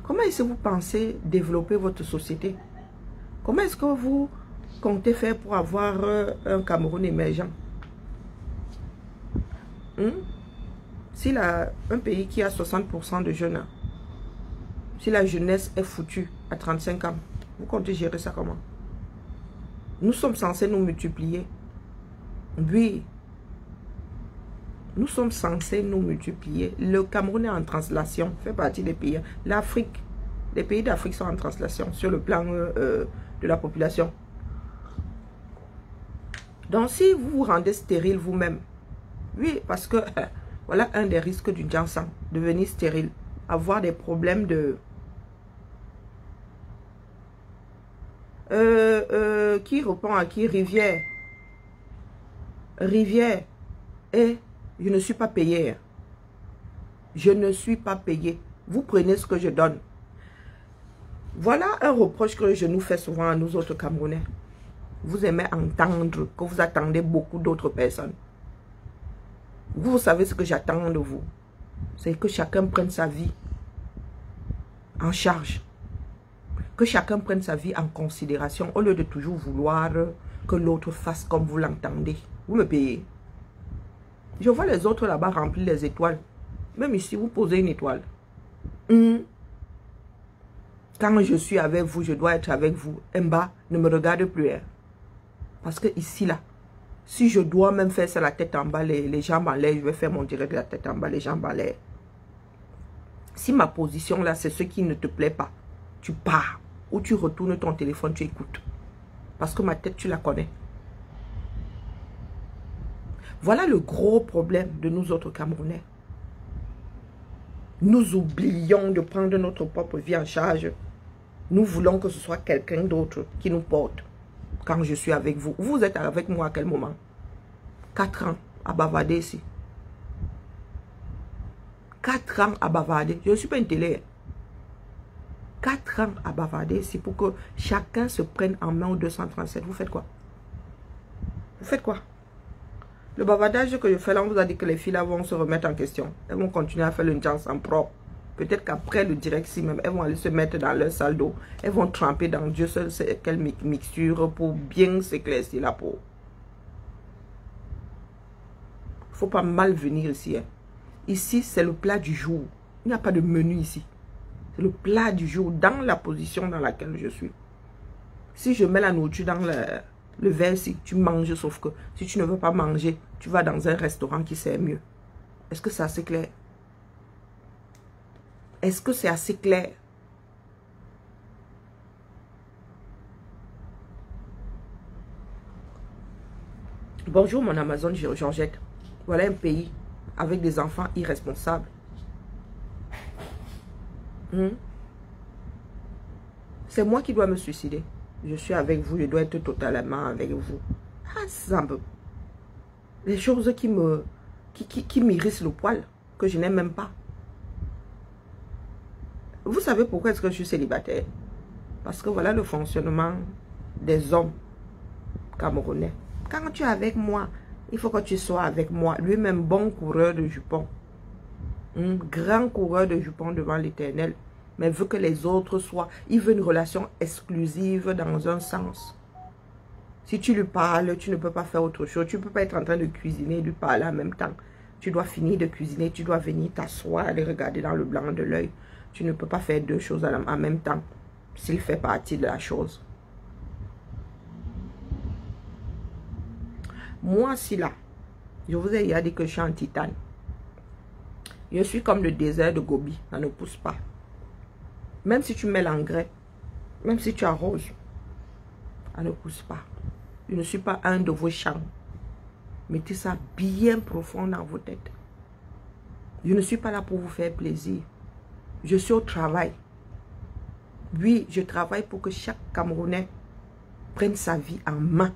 Comment est-ce que vous pensez développer votre société? Comment est-ce que vous comptez faire pour avoir un Cameroun émergent? Si un pays qui a 60% de jeunes, si la jeunesse est foutue à 35 ans, vous comptez gérer ça comment? Nous sommes censés nous multiplier. Oui. Nous sommes censés nous multiplier. Le Cameroun est en translation, fait partie des pays. L'Afrique, les pays d'Afrique sont en translation sur le plan de la population. Donc si vous vous rendez stérile vous-même, oui, parce que voilà un des risques du Janssen, devenir stérile, avoir des problèmes de... qui répond à qui? Rivière. Rivière. Et je ne suis pas payé. Je ne suis pas payé. Vous prenez ce que je donne. Voilà un reproche que je nous fais souvent à nous autres Camerounais. Vous aimez entendre que vous attendez beaucoup d'autres personnes. Vous savez ce que j'attends de vous. C'est que chacun prenne sa vie en charge. Que chacun prenne sa vie en considération au lieu de toujours vouloir que l'autre fasse comme vous l'entendez. Vous me payez. Je vois les autres là-bas remplir les étoiles. Même ici, vous posez une étoile. Quand je suis avec vous, je dois être avec vous. Mba, ne me regarde plus. Hein. Parce que ici, là, si je dois même faire ça la tête en bas, les jambes en l'air, je vais faire mon direct la tête en bas, les jambes en l'air. Si ma position là, c'est ce qui ne te plaît pas, tu pars. Ou tu retournes ton téléphone, tu écoutes. Parce que ma tête, tu la connais. Voilà le gros problème de nous autres Camerounais. Nous oublions de prendre notre propre vie en charge. Nous voulons que ce soit quelqu'un d'autre qui nous porte. Quand je suis avec vous. Vous êtes avec moi à quel moment? 4 ans à bavarder ici. 4 ans à bavarder. Je ne suis pas une télé. 4 ans à bavarder ici pour que chacun se prenne en main au 237. Vous faites quoi? Vous faites quoi? Le bavardage que je fais là, on vous a dit que les filles là vont se remettre en question. Elles vont continuer à faire le chance en propre. Peut-être qu'après le direct, si même, elles vont aller se mettre dans leur salle d'eau. Elles vont tremper dans Dieu seul sait quelle mixture pour bien s'éclaircir la peau. Il ne faut pas mal venir ici. Hein. Ici, c'est le plat du jour. Il n'y a pas de menu ici. C'est le plat du jour dans la position dans laquelle je suis. Si je mets la nourriture dans le verre, si tu manges, sauf que si tu ne veux pas manger, tu vas dans un restaurant qui sert mieux. Est-ce que c'est assez clair? Est-ce que c'est assez clair? Bonjour mon Amazon Georgette. Voilà un pays avec des enfants irresponsables. C'est moi qui dois me suicider. Je suis avec vous, je dois être totalement avec vous. Ah, ça me... Les choses qui m'irrissent le poil, que je n'aime même pas. Vous savez pourquoi est-ce que je suis célibataire? Parce que voilà le fonctionnement des hommes camerounais. Quand tu es avec moi, il faut que tu sois avec moi. Lui-même, bon coureur de jupons. Grand coureur de jupons devant l'Éternel. Mais veut que les autres soient... Il veut une relation exclusive dans un sens. Si tu lui parles, tu ne peux pas faire autre chose. Tu ne peux pas être en train de cuisiner et lui parler en même temps. Tu dois finir de cuisiner, tu dois venir t'asseoir et regarder dans le blanc de l'œil. Tu ne peux pas faire deux choses en même temps, s'il fait partie de la chose. Moi, si là, je vous ai dit que je suis en titane. Je suis comme le désert de Gobi, ça ne pousse pas. Même si tu mets l'engrais, même si tu arroses, ça ne pousse pas. Je ne suis pas un de vos champs. Mettez ça bien profond dans vos têtes. Je ne suis pas là pour vous faire plaisir. Je suis au travail. Oui, je travaille pour que chaque Camerounais prenne sa vie en main.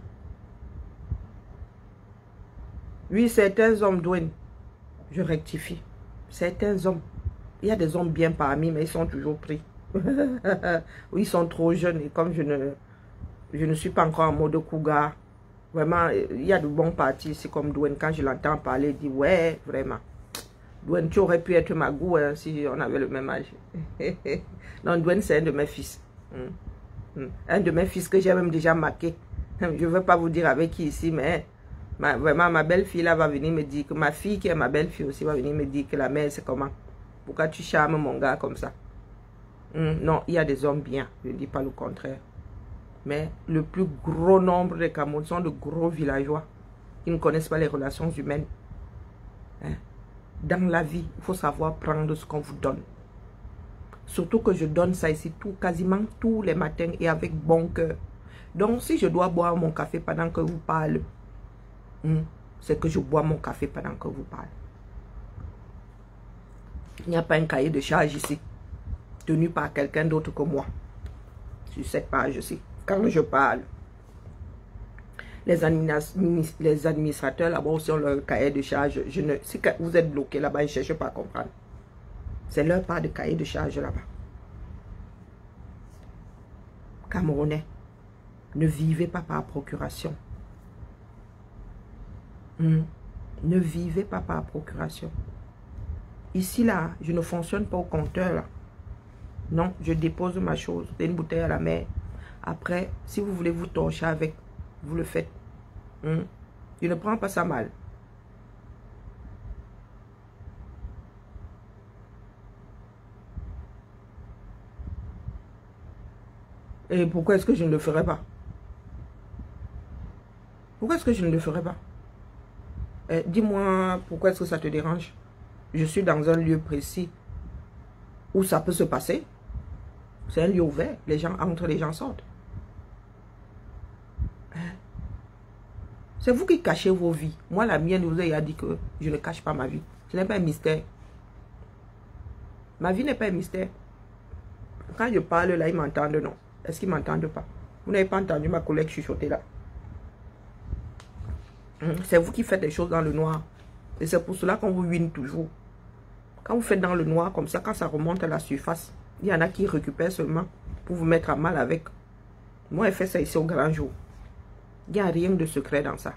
Oui, certains hommes doués, je rectifie. Certains hommes, il y a des hommes bien parmi, mais ils sont toujours pris. Oui, ils sont trop jeunes et comme je ne suis pas encore en mode cougar, vraiment, il y a de bons partis ici comme Dwayne. Quand je l'entends parler, il dit ouais, vraiment. Dwayne, tu aurais pu être ma goût hein, si on avait le même âge. Non, Dwayne, c'est un de mes fils. Un de mes fils que j'ai même déjà marqué. Je ne veux pas vous dire avec qui ici, mais vraiment, ma belle-fille là va venir me dire que ma fille qui est ma belle-fille aussi va venir me dire que la mère c'est comment. Pourquoi tu charmes mon gars comme ça? Non, il y a des hommes bien, je ne dis pas le contraire. Mais le plus gros nombre des Camerounais sont de gros villageois qui ne connaissent pas les relations humaines. Hein? Dans la vie, il faut savoir prendre ce qu'on vous donne. Surtout que je donne ça ici quasiment tous les matins et avec bon cœur. Donc, si je dois boire mon café pendant que vous parlez, c'est que je bois mon café pendant que vous parlez. Il n'y a pas un cahier de charge ici, tenu par quelqu'un d'autre que moi. Sur cette page ici. Quand je parle, les administrateurs là-bas aussi ont leur cahier de charge. Si vous êtes bloqué là-bas, je ne cherche pas à comprendre. C'est leur part de cahier de charge là-bas. Camerounais, ne vivez pas par procuration. Ne vivez pas par procuration. Ici, là, je ne fonctionne pas au compteur, là. Non, je dépose ma chose. C'est une bouteille à la mer. Après, si vous voulez vous torcher avec, vous le faites. Je ne prends pas ça mal. Et pourquoi est-ce que je ne le ferais pas? Pourquoi est-ce que je ne le ferais pas? Dis-moi, pourquoi est-ce que ça te dérange? Je suis dans un lieu précis où ça peut se passer. C'est un lieu ouvert. Les gens entrent, les gens sortent. C'est vous qui cachez vos vies. Moi, la mienne, vous avez dit que je ne cache pas ma vie. Ce n'est pas un mystère. Ma vie n'est pas un mystère. Quand je parle là, ils m'entendent, non? Est-ce qu'ils ne m'entendent pas? Vous n'avez pas entendu ma collègue chuchoter là? C'est vous qui faites des choses dans le noir. Et c'est pour cela qu'on vous ruine toujours. Quand vous faites dans le noir comme ça, quand ça remonte à la surface, il y en a qui récupèrent seulement pour vous mettre à mal avec. Moi, je fais ça ici au grand jour. Il n'y a rien de secret dans ça.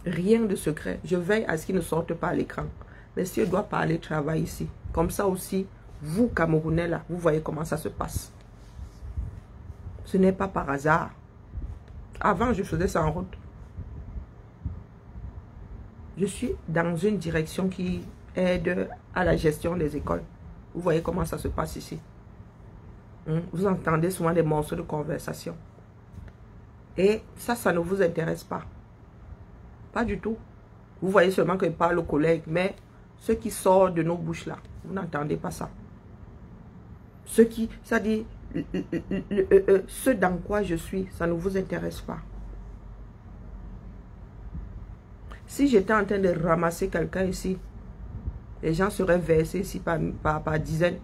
Rien de secret. Je veille à ce qu'ils ne sortent pas à l'écran. Mais si je dois parler travail ici, comme ça aussi, vous, Camerounais, là, vous voyez comment ça se passe. Ce n'est pas par hasard. Avant, je faisais ça en route. Je suis dans une direction qui aide à la gestion des écoles. Vous voyez comment ça se passe ici. Vous entendez souvent des morceaux de conversation. Et ça ne vous intéresse pas. Pas du tout. Vous voyez seulement que je parle aux collègues, mais ce qui sort de nos bouches là, vous n'entendez pas ça. Ce qui, ça dit, ce dans quoi je suis, ça ne vous intéresse pas. Si j'étais en train de ramasser quelqu'un ici, les gens seraient versés ici par dizaines.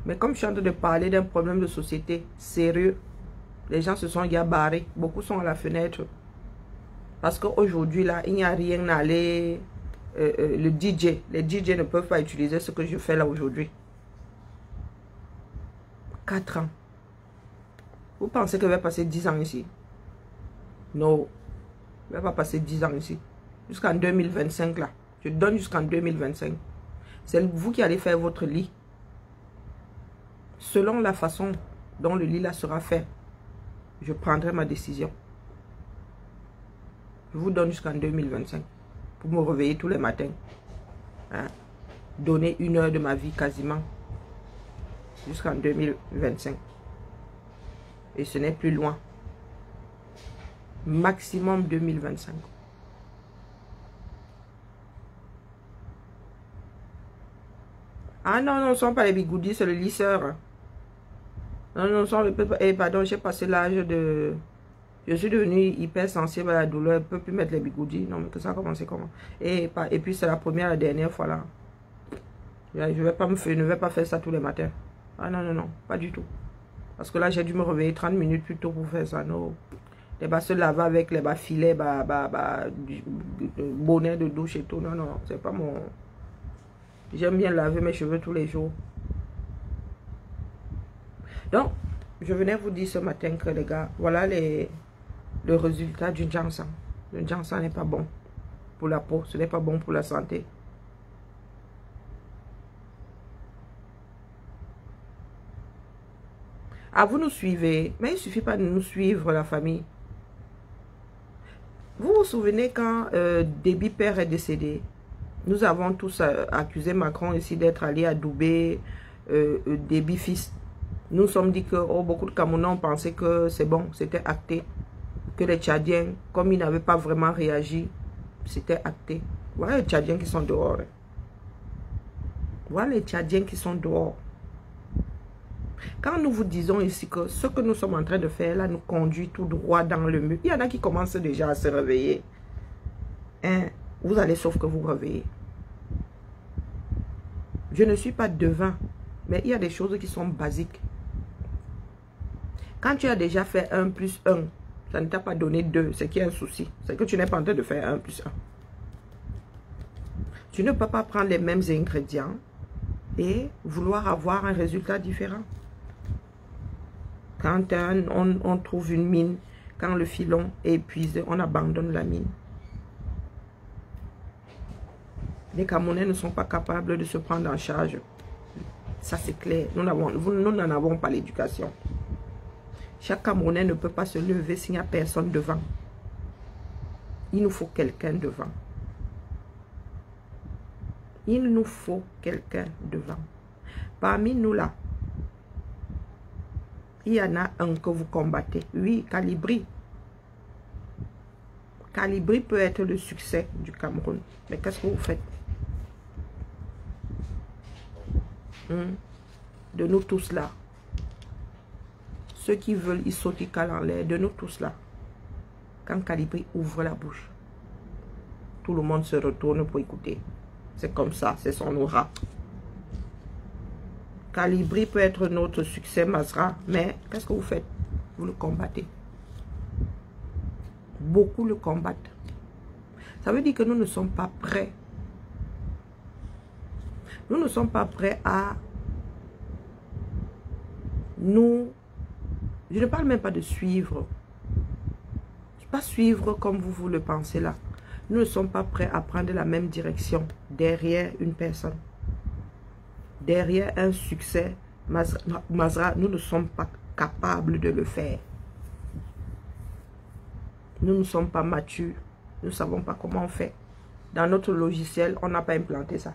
Mais comme je suis en train de parler d'un problème de société sérieux, les gens se sont déjà barrés. Beaucoup sont à la fenêtre. Parce qu'aujourd'hui, là, il n'y a rien à aller. Le DJ, les DJ ne peuvent pas utiliser ce que je fais là aujourd'hui. 4 ans. Vous pensez que je vais passer 10 ans ici? Non. Je ne vais pas passer 10 ans ici. Jusqu'en 2025 là. Je donne jusqu'en 2025. C'est vous qui allez faire votre lit. Selon la façon dont le lit là sera fait, je prendrai ma décision. Je vous donne jusqu'en 2025 pour me réveiller tous les matins. Donner 1 heure de ma vie quasiment jusqu'en 2025. Et ce n'est plus loin. Maximum 2025. Ah non, non, ce ne sont pas les bigoudis, c'est le lisseur. Non, non, pardon, j'ai passé l'âge de... Je suis devenue hyper sensible à la douleur. Je ne peux plus mettre les bigoudis. Non, mais que ça a commencé comment? Et puis, c'est la dernière fois là. Je ne vais pas faire ça tous les matins. Ah non, non, non, pas du tout. Parce que là, j'ai dû me réveiller 30 minutes plus tôt pour faire ça. Non. Les bas se laver avec les bas filets, du bonnet de douche et tout. Non, non, c'est pas mon... J'aime bien laver mes cheveux tous les jours. Donc, je venais vous dire ce matin que les gars, voilà le résultat du ginseng. Le ginseng n'est pas bon pour la peau, ce n'est pas bon pour la santé. Ah, vous nous suivez, mais il ne suffit pas de nous suivre, la famille. Vous vous souvenez quand Déby Père est décédé? Nous avons tous accusé Macron ici d'être allé adouber Déby Fils. Nous nous sommes dit que beaucoup de Camerounais ont pensé que c'est bon, c'était acté. Que les Tchadiens, comme ils n'avaient pas vraiment réagi, c'était acté. Voilà les Tchadiens qui sont dehors. Voilà les Tchadiens qui sont dehors. Quand nous vous disons ici que ce que nous sommes en train de faire là nous conduit tout droit dans le mur, il y en a qui commencent déjà à se réveiller. Hein? Vous allez sauf que vous réveillez. Je ne suis pas devin, mais il y a des choses qui sont basiques. Quand tu as déjà fait 1 plus 1, ça ne t'a pas donné 2, c'est qu'il y a un souci. C'est que tu n'es pas en train de faire 1 plus 1. Tu ne peux pas prendre les mêmes ingrédients et vouloir avoir un résultat différent. Quand on trouve une mine, quand le filon est épuisé, on abandonne la mine. Les Camerounais ne sont pas capables de se prendre en charge. Ça, c'est clair. Nous n'en avons pas l'éducation. Chaque Camerounais ne peut pas se lever s'il n'y a personne devant. Il nous faut quelqu'un devant. Il nous faut quelqu'un devant. Parmi nous là, il y en a un que vous combattez. Oui, Calibri. Calibri peut être le succès du Cameroun. Mais qu'est-ce que vous faites? De nous tous là. Ceux qui veulent, ils sautent, ils calent en l'air. De nous tous là. Quand Calibri ouvre la bouche, tout le monde se retourne pour écouter. C'est comme ça, c'est son aura. Calibri peut être notre succès, Masra, mais qu'est-ce que vous faites? Vous le combattez. Beaucoup le combattent. Ça veut dire que nous ne sommes pas prêts. Nous ne sommes pas prêts à nous... Je ne parle même pas de suivre. Pas suivre comme vous le pensez là. Nous ne sommes pas prêts à prendre la même direction derrière une personne. Derrière un succès, Masra, nous ne sommes pas capables de le faire. Nous ne sommes pas matures. Nous ne savons pas comment on fait. Dans notre logiciel, on n'a pas implanté ça.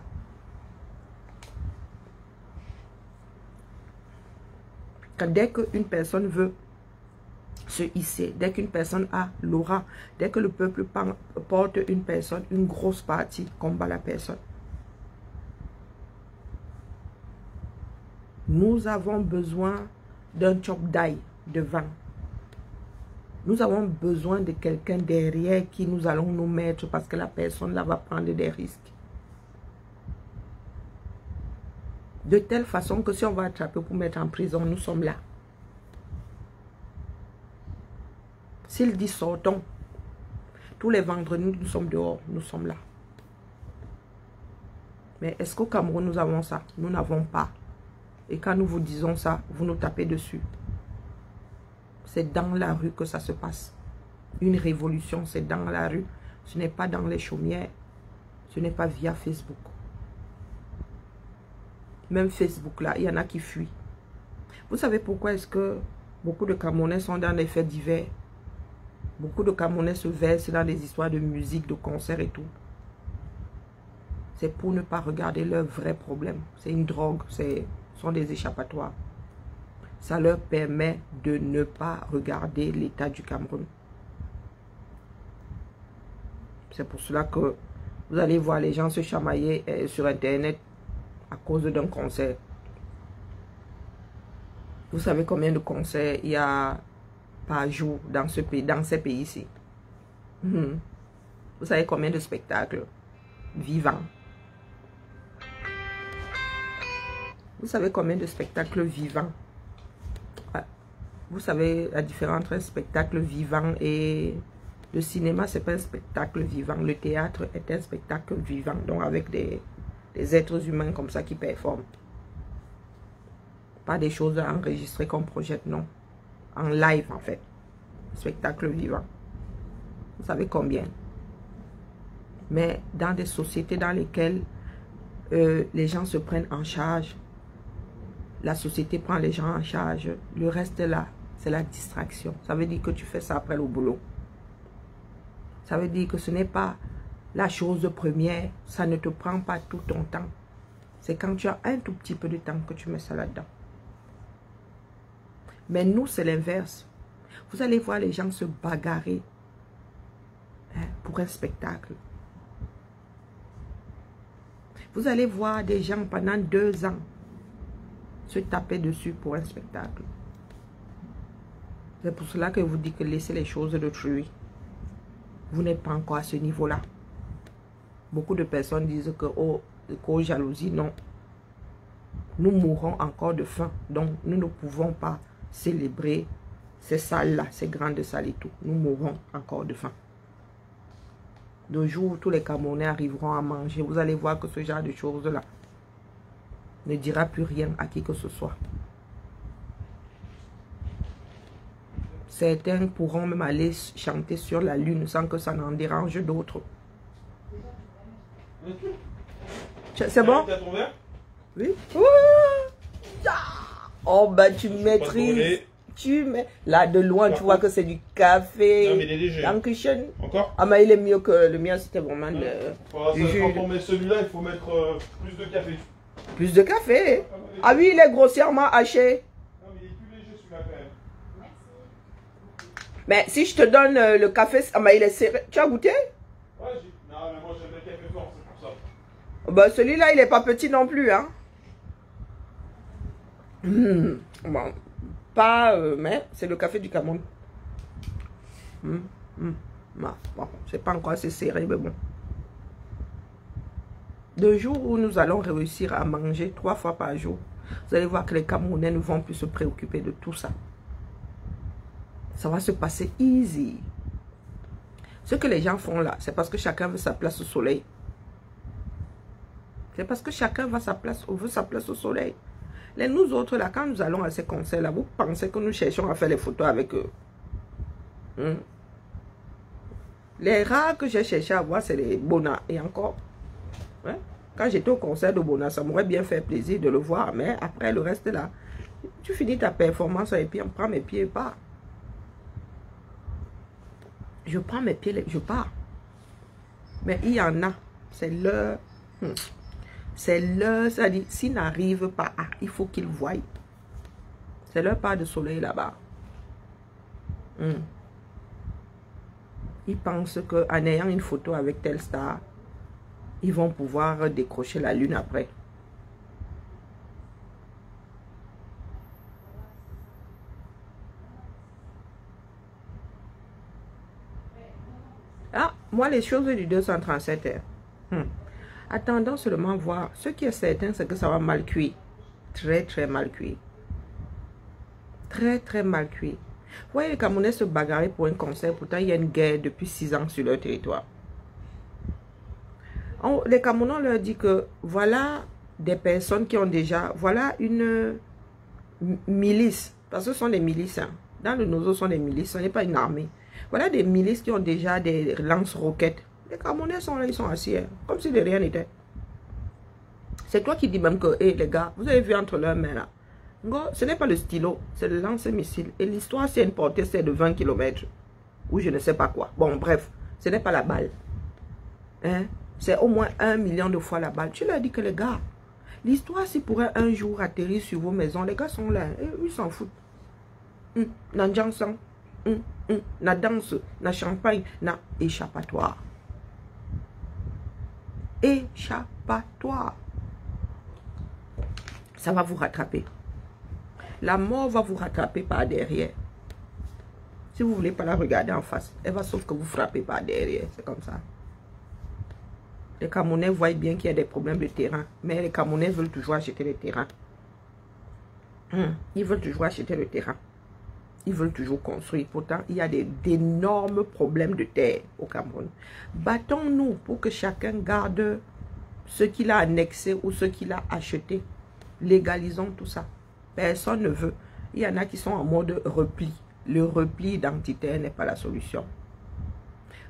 Car dès qu'une personne veut se hisser, dès qu'une personne a l'aura, dès que le peuple porte une personne, une grosse partie combat la personne. Nous avons besoin d'un chop d'ail devant. Nous avons besoin de quelqu'un derrière qui nous allons nous mettre parce que la personne là va prendre des risques. De telle façon que si on va attraper pour mettre en prison, nous sommes là. S'il dit sortons, tous les vendredis, nous sommes dehors, nous sommes là. Mais est-ce qu'au Cameroun, nous avons ça? Nous n'avons pas. Et quand nous vous disons ça, vous nous tapez dessus. C'est dans la rue que ça se passe. Une révolution, c'est dans la rue. Ce n'est pas dans les chaumières. Ce n'est pas via Facebook. Même Facebook, là, il y en a qui fuient. Vous savez pourquoi est-ce que beaucoup de Camerounais sont dans les faits divers? Beaucoup de Camerounais se versent dans des histoires de musique, de concerts et tout. C'est pour ne pas regarder leurs vrais problèmes. C'est une drogue, ce sont des échappatoires. Ça leur permet de ne pas regarder l'état du Cameroun. C'est pour cela que vous allez voir les gens se chamailler sur Internet à cause d'un concert. Vous savez combien de concerts il y a par jour dans ce pays, dans ces pays-ci? Vous savez combien de spectacles vivants? Vous savez combien de spectacles vivants? Vous savez la différence entre un spectacle vivant et le cinéma, c'est pas un spectacle vivant. Le théâtre est un spectacle vivant, donc avec des êtres humains comme ça qui performent. Pas des choses enregistrées qu'on projette, non. En live, en fait. Spectacle vivant. Vous savez combien? Mais dans des sociétés dans lesquelles les gens se prennent en charge, la société prend les gens en charge, le reste là, c'est la distraction. Ça veut dire que tu fais ça après le boulot. Ça veut dire que ce n'est pas la chose première, ça ne te prend pas tout ton temps. C'est quand tu as un tout petit peu de temps que tu mets ça là-dedans. Mais nous, c'est l'inverse. Vous allez voir les gens se bagarrer pour un spectacle. Vous allez voir des gens pendant 2 ans se taper dessus pour un spectacle. C'est pour cela que je vous dis que laissez les choses d'autrui. Vous n'êtes pas encore à ce niveau-là. Beaucoup de personnes disent que cause jalousie, non. Nous mourrons encore de faim. Donc, nous ne pouvons pas célébrer ces salles-là, ces grandes salles et tout. Nous mourrons encore de faim. Le jour où tous les Camerounais arriveront à manger, vous allez voir que ce genre de choses-là ne dira plus rien à qui que ce soit. Certains pourront même aller chanter sur la lune sans que ça n'en dérange d'autres. C'est bon? Oui. Oh, bah tu maîtrises. Tu mets là de loin, tu vois que c'est du café.
Non, mais il est léger.
Dankeschön.
Encore?
Ah, mais il est mieux que le mien, c'était vraiment du jus.
Quand on met celui-là, il faut mettre plus de café.
Plus de café? Ah oui, il est grossièrement haché.
Non, mais il est plus léger celui-là quand même.
Mais si je te donne le café, ah, mais il est serré. Tu as goûté?
Ouais, non, mais moi j'aime le café fort, c'est pour ça.
Bah, celui-là, il n'est pas petit non plus, hein. Bon, pas, mais c'est le café du Cameroun. Bon, c'est pas encore assez serré, mais bon. Le jour où nous allons réussir à manger 3 fois par jour, vous allez voir que les Camerounais ne vont plus se préoccuper de tout ça. Ça va se passer easy. Ce que les gens font là, c'est parce que chacun veut sa place au soleil. C'est parce que chacun veut sa place au soleil. Les nous autres là, quand nous allons à ces concerts là, vous pensez que nous cherchons à faire les photos avec eux? Les rares que j'ai cherché à voir, c'est les Bona. Et encore, quand j'étais au concert de Bona, ça m'aurait bien fait plaisir de le voir. Mais après le reste là, tu finis ta performance et puis on prend mes pieds et part. Je prends mes pieds, je pars. Mais il y en a, c'est leur... C'est leur... C'est-à-dire, s'ils n'arrivent pas à... Il faut qu'ils voient. C'est leur part de soleil là-bas. Ils pensent qu'en ayant une photo avec telle star, ils vont pouvoir décrocher la lune après. Ah, moi, les choses du 237 heures. Attendons seulement voir. Ce qui est certain, c'est que ça va mal cuire. Très, très mal cuire. Très, très mal cuire. Vous voyez, les Camerounais se bagarrer pour un concert. Pourtant, il y a une guerre depuis 6 ans sur leur territoire. Les Camerounais leur disent que voilà des personnes qui ont déjà... Voilà une milice. Parce que ce sont des milices. Dans le Nozo, ce sont des milices. Ce n'est pas une armée. Voilà des milices qui ont déjà des lance-roquettes. Les Camerounais sont là, ils sont assis, comme si de rien n'était. C'est toi qui dis même que, hé les gars, vous avez vu entre leurs mains là. Ce n'est pas le stylo, c'est le lance-missile. Et l'histoire, c'est une portée, c'est de 20 km. Ou je ne sais pas quoi. Bon, bref, ce n'est pas la balle. C'est au moins 1 million de fois la balle. Tu leur dis que les gars, l'histoire, si pourrait un jour atterrir sur vos maisons, les gars sont là, ils s'en foutent. N'a jansan, na danse, na champagne, na échappatoire. Échappatoire. Ça va vous rattraper. La mort va vous rattraper par derrière. Si vous ne voulez pas la regarder en face, elle va sauf que vous frappez par derrière. C'est comme ça. Les Camerounais voient bien qu'il y a des problèmes de terrain. Mais les Camerounais veulent toujours acheter le terrain. Ils veulent toujours acheter le terrain. Ils veulent toujours construire. Pourtant, il y a d'énormes problèmes de terre au Cameroun. Battons-nous pour que chacun garde ce qu'il a annexé ou ce qu'il a acheté. Légalisons tout ça. Personne ne veut. Il y en a qui sont en mode repli. Le repli identitaire n'est pas la solution.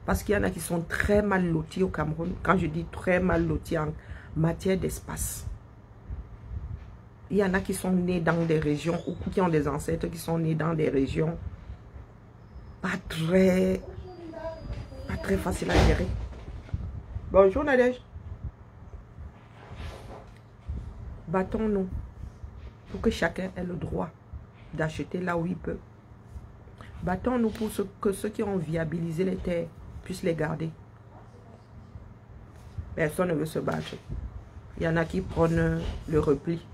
Parce qu'il y en a qui sont très mal lotis au Cameroun. Quand je dis très mal lotis en matière d'espace. Il y en a qui sont nés dans des régions ou qui ont des ancêtres qui sont nés dans des régions pas très faciles à gérer. Bonjour Nadège. Battons-nous pour que chacun ait le droit d'acheter là où il peut. Battons-nous pour que ceux qui ont viabilisé les terres puissent les garder. Personne ne veut se battre. Il y en a qui prennent le repli.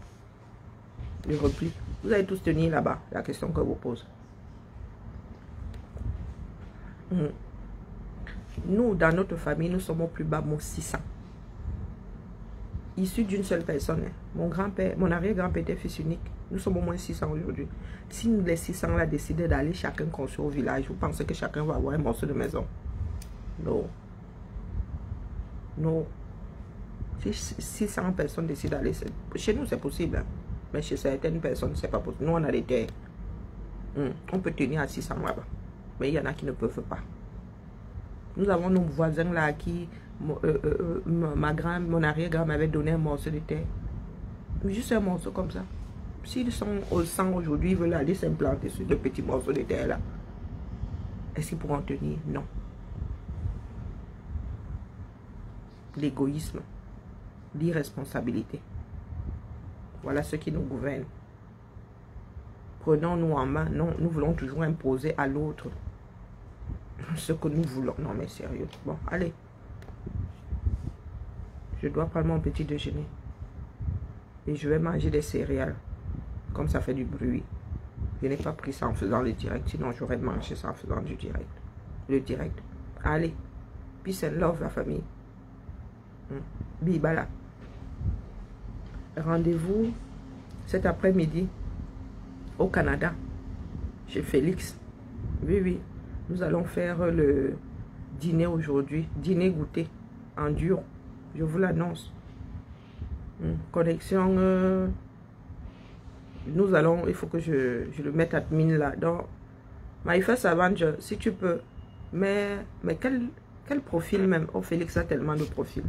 Le repli. Vous allez tous tenir là-bas, la question que je vous pose. Nous, dans notre famille, nous sommes au plus bas, mon 600. Issu d'une seule personne. Mon grand-père, mon arrière-grand-père était fils unique. Nous sommes au moins 600 aujourd'hui. Si nous, les 600 là, décident d'aller chacun construire au village, vous pensez que chacun va avoir un morceau de maison? Non. Non. Si 600 personnes décident d'aller, chez nous c'est possible. Hein. Mais chez certaines personnes, c'est pas possible. Nous, on a des terres. On peut tenir à 600 là-bas. Mais il y en a qui ne peuvent pas. Nous avons nos voisins là qui... mon arrière-grand m'avait donné un morceau de terre. Juste un morceau comme ça. S'ils sont au 100 aujourd'hui, ils veulent aller s'implanter sur le petit morceau de terre là. Est-ce qu'ils pourront tenir? Non. L'égoïsme. L'irresponsabilité. Voilà ce qui nous gouverne. Prenons-nous en main. Non, nous voulons toujours imposer à l'autre ce que nous voulons. Non mais sérieux. Bon, allez. Je dois prendre mon petit déjeuner. Et je vais manger des céréales. Comme ça fait du bruit. Je n'ai pas pris ça en faisant le direct. Sinon, j'aurais mangé ça en faisant du direct. Le direct. Allez. Peace and love, la famille. Bibala. Rendez-vous cet après-midi au Canada. Chez Félix. Oui, oui. Nous allons faire le dîner aujourd'hui. Dîner goûter. En dur. Je vous l'annonce. Connexion. Nous allons, il faut que je le mette admin là. Donc, My First Avenger, si tu peux. Mais quel profil même? Oh, Félix a tellement de profils.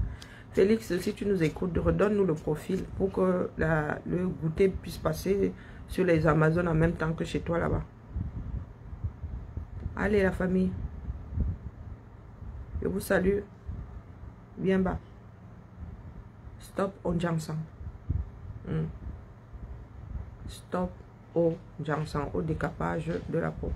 Félix, si tu nous écoutes, redonne-nous le profil pour que le goûter puisse passer sur les Amazones en même temps que chez toi là-bas. Allez, la famille. Je vous salue. Bien bas. Stop au Jansan. Stop au Jansan, au décapage de la peau.